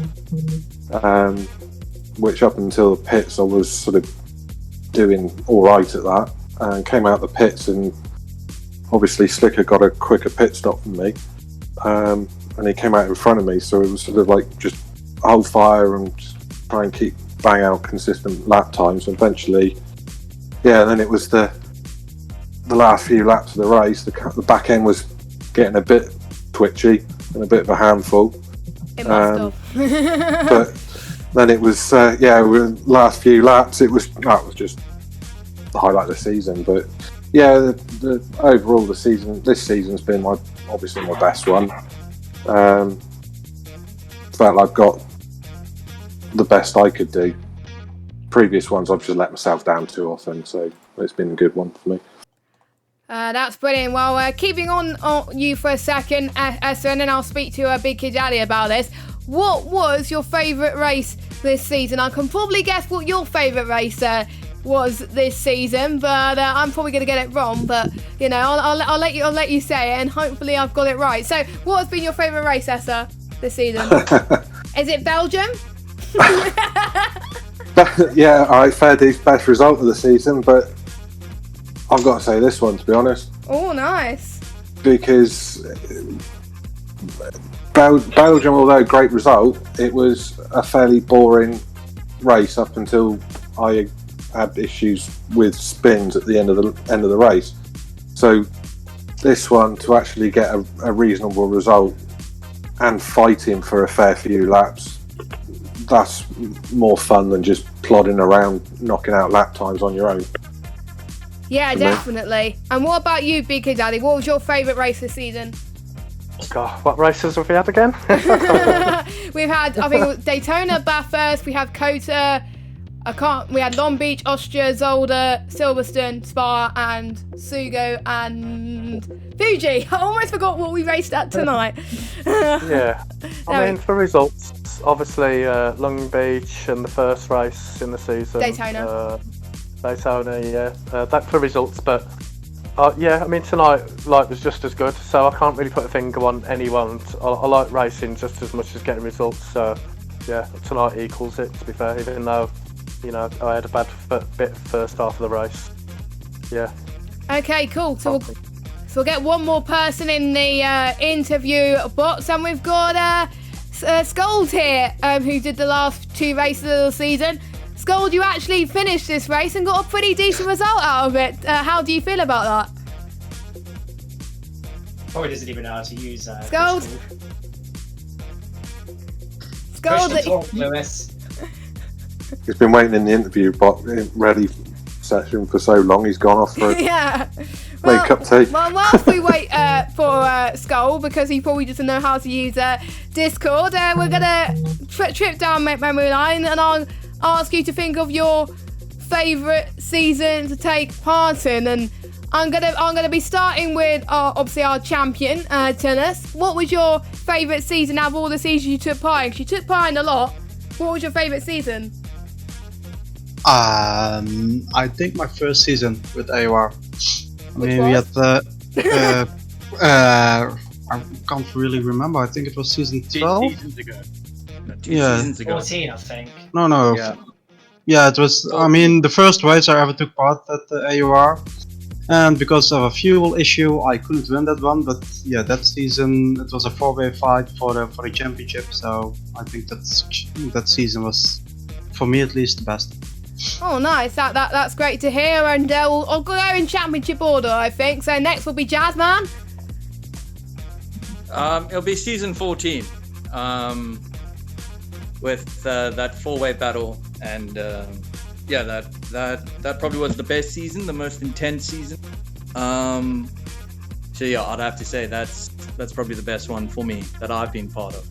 Which up until the pits I was sort of doing all right at that, and came out the pits, and obviously Slicker got a quicker pit stop than me, and he came out in front of me, so it was sort of like just hold fire and just try and bang out consistent lap times. And eventually, yeah, then it was the last few laps of the race, the back end was getting a bit twitchy and a bit of a handful. It must have. But then it was, last few laps, that was just the highlight of the season. But yeah, the overall this season's been obviously my best one. Felt like I've got the best I could do. Previous ones I've just let myself down too often, so it's been a good one for me. That's brilliant. Well, keeping on you for a second, Esther, and then I'll speak to Big Kid Daddy about this. What was your favourite race this season? I can probably guess what your favourite race was this season, but I'm probably going to get it wrong. But you know, I'll let you say it, and hopefully I've got it right. So, what has been your favourite race, Esther, this season? Is it Belgium? Yeah, all right, fair dues, best result of the season, but I've got to say this one, to be honest. Oh, nice. Because Belgium, although a great result, it was a fairly boring race up until I had issues with spins at the end of the race. So this one, to actually get a reasonable result and fighting for a fair few laps, that's more fun than just plodding around knocking out lap times on your own. Yeah, definitely. And what about you, Big Kid Daddy? What was your favourite race this season? God, what races have we had again? We've had, I think, it was Daytona, Bathurst. We have Kota. We had Long Beach, Austria, Zolder, Silverstone, Spa, and Sugo, and Fuji. I almost forgot what we raced at tonight. Yeah. I mean, for results, obviously Long Beach and the first race in the season. Daytona. Daytona, yeah. That for results, but yeah, I mean, tonight was just as good, so I can't really put a finger on anyone. I like racing just as much as getting results, so yeah, tonight equals it, to be fair, even though, you know, I had a bad bit first half of the race. Yeah. Okay, cool. So we'll get one more person in the interview box, and we've got Scold here, who did the last 2 races of the season. Scold, you actually finished this race and got a pretty decent result out of it. How do you feel about that? Probably doesn't even know how to use Scold. Scold. Lewis. He's been waiting in the interview ready session for so long, he's gone off for a Yeah. makeup tea. Well, whilst we wait for Skull, because he probably doesn't know how to use Discord, we're gonna trip down memory lane, and I'll ask you to think of your favourite season to take part in, and I'm gonna be starting with obviously our champion, Tennis. What was your favourite season out of all the seasons you took part in? 'Cause you took part in a lot. What was your favourite season? I think my first season with AOR. I Which mean, we was? had I can't really remember. I think it was season 12. 2 seasons ago. No, 2 Yeah. seasons ago. 14, I think. No. Yeah. Yeah, it was. I mean, the first race I ever took part at the AOR, and because of a fuel issue, I couldn't win that one. But yeah, that season it was a 4-way fight for the championship. So I think that season was, for me at least, the best. Oh, nice. That's great to hear. And I'll go in championship order, I think. So next will be Jazzman. It'll be season 14, with that 4-way battle, and yeah, that probably was the best season, the most intense season. So yeah, I'd have to say that's probably the best one for me that I've been part of.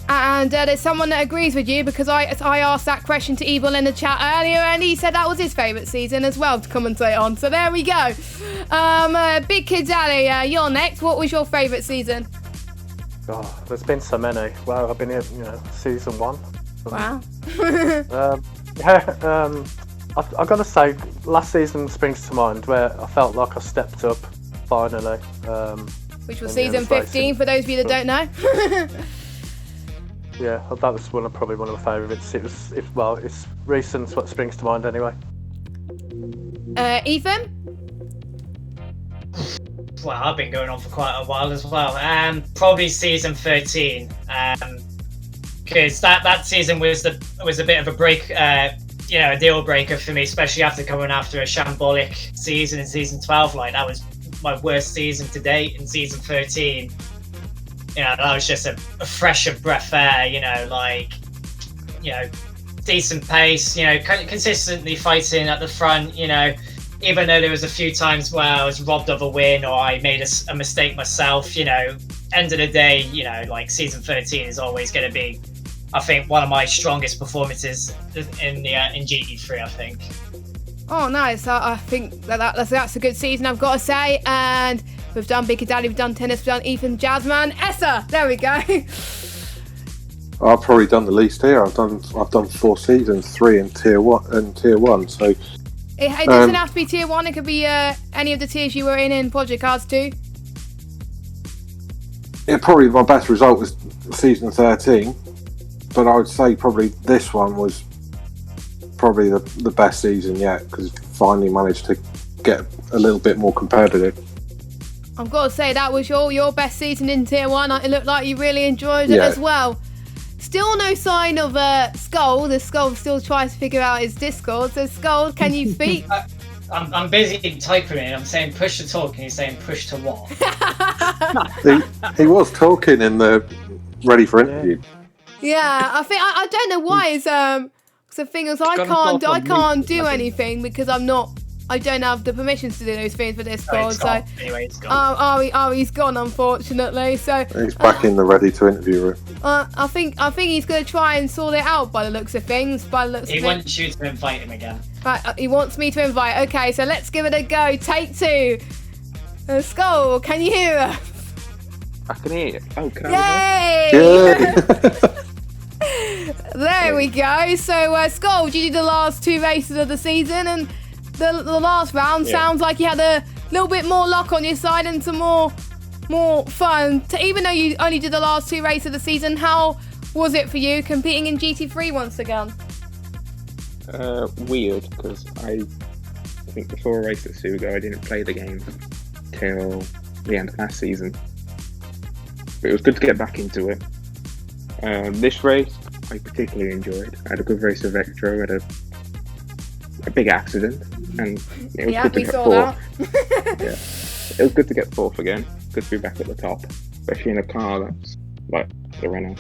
And there's someone that agrees with you, because I asked that question to Evil in the chat earlier, and he said that was his favourite season as well to commentate on. So there we go. Big Kid Daddy, you're next. What was your favourite season? Oh, there's been so many. Well, I've been here, season 1. Wow. I've got to say, last season springs to mind where I felt like I stepped up finally. Which was and, yeah, season 15, for those of you that don't know. Yeah, that was probably one of my favourites. It's recent, what springs to mind anyway. Ethan? Well, I've been going on for quite a while as well. Probably season 13, because that season was a bit of a break, a deal breaker for me, especially after coming after a shambolic season in season 12. Like, that was my worst season to date. In season 13, that was just a fresh of breath air. Decent pace. Consistently fighting at the front. Even though there was a few times where I was robbed of a win or I made a mistake myself, end of the day, season 13 is always going to be, I think, one of my strongest performances in GT3, I think. Oh, nice. I think that's a good season, I've got to say. And we've done Big Daddy, we've done Tennis, we've done Ethan, Jazzman, Essa. There we go. I've probably done the least here. I've done 4 seasons, 3 in tier 1. So it doesn't have to be tier 1. It could be any of the tiers you were in Project Cars 2. Yeah, probably my best result was season 13, but I would say probably this one was probably the best season yet, because finally managed to get a little bit more competitive. I've got to say that was your best season in tier 1. It looked like you really enjoyed it as well. Still no sign of Skull. The Skull still tries to figure out his Discord. So Skull, can you speak? I'm busy typing it. I'm saying push to talk, and he's saying push to what? He was talking in the ready for interview. Yeah, I don't know why. It's the thing is I can't do anything because I don't have the permissions to do those things for Discord. Anyway, it's gone. He's gone, unfortunately. So He's back in the ready to interview room. I think he's going to try and sort it out by the looks of things. He wants you to invite him again. Right, he wants me to invite. Okay, so let's give it a go. Take 2. Skull, can you hear us? I can hear you. Oh, can I? Yay! Good. There we go. So, Skull, you did the last 2 races of the season, and the last round sounds like you had a little bit more luck on your side and some more fun. Even though you only did the last 2 races of the season, how was it for you competing in GT3 once again? Weird, because I think before I raced at Sugo, I didn't play the game till the end of last season. But it was good to get back into it. This race, I particularly enjoyed. I had a good race with Vectro, had a big accident, and it was good to get 4th. It was good to get 4th again. Good to be back at the top, especially in a car that's like the Renault.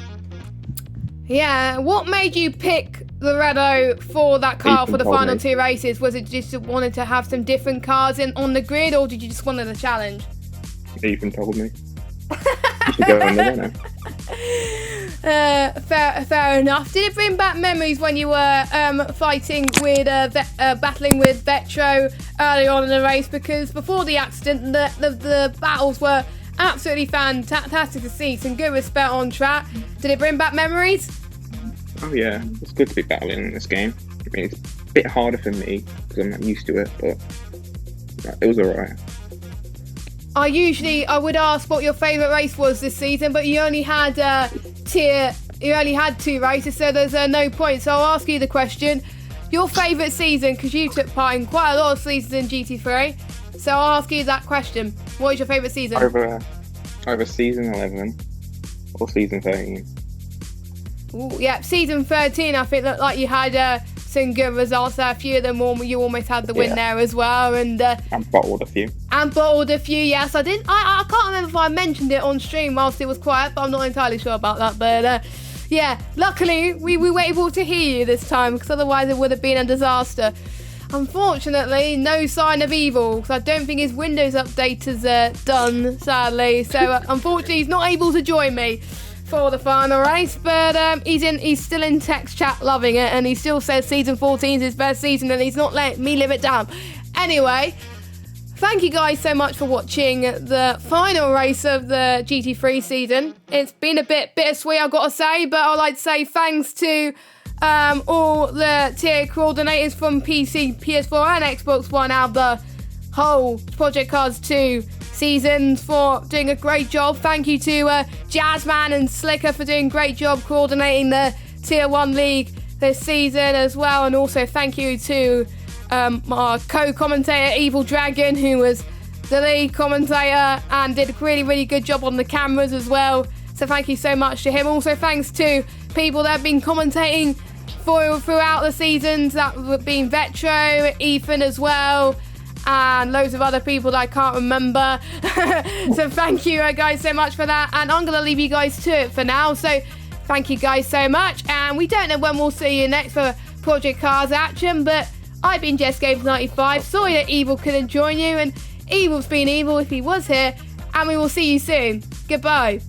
Yeah, what made you pick the Renault for that car for the final 2 races? Was it just wanted to have some different cars on the grid, or did you just want the challenge? Ethan told me. You should go on the Renault. Fair enough. Did it bring back memories when you were battling with Vetro early on in the race? Because before the accident, the battles were absolutely fantastic to see. Some good respect on track. Did it bring back memories? Oh yeah, it's good to be battling in this game. I mean, it's a bit harder for me because I'm not used to it, but it was alright. I would ask what your favourite race was this season, but you only had 2 races, so there's no point. So I'll ask you the question: your favourite season, because you took part in quite a lot of seasons in GT3. So I'll ask you that question: what is your favourite season? Either season 11 or season 13. Ooh, yeah, season 13. I think looked like you had some good results there. A few of them, you almost had the win there as well, and bottled a few. Yes, I did. I can't remember if I mentioned it on stream whilst it was quiet, but I'm not entirely sure about that. But yeah, luckily we were able to hear you this time, because otherwise it would have been a disaster. Unfortunately, no sign of Evil, because I don't think his Windows update is done, sadly. So unfortunately, he's not able to join me for the final race, but he's still in text chat loving it, and he still says season 14 is his best season, and he's not letting me live it down. Anyway, thank you guys so much for watching the final race of the GT3 season. It's been a bit bittersweet, I've got to say, but I'd like to say thanks to all the tier coordinators from PC, PS4 and Xbox One out of the whole Project Cars 2 seasons for doing a great job. Thank you to Jazzman and Slicker for doing a great job coordinating the Tier 1 League this season as well. And also thank you to our co-commentator Evil Dragon, who was the lead commentator and did a really, really good job on the cameras as well. So thank you so much to him. Also thanks to people that have been commentating throughout the seasons, that have been Vetro, Ethan as well, and loads of other people that I can't remember. So thank you guys so much for that, and I'm going to leave you guys to it for now. So thank you guys so much, and we don't know when we'll see you next for Project Cars action, but I've been JessGames95. Sorry that Evil couldn't join you, and Evil's been evil if he was here, and we will see you soon. Goodbye.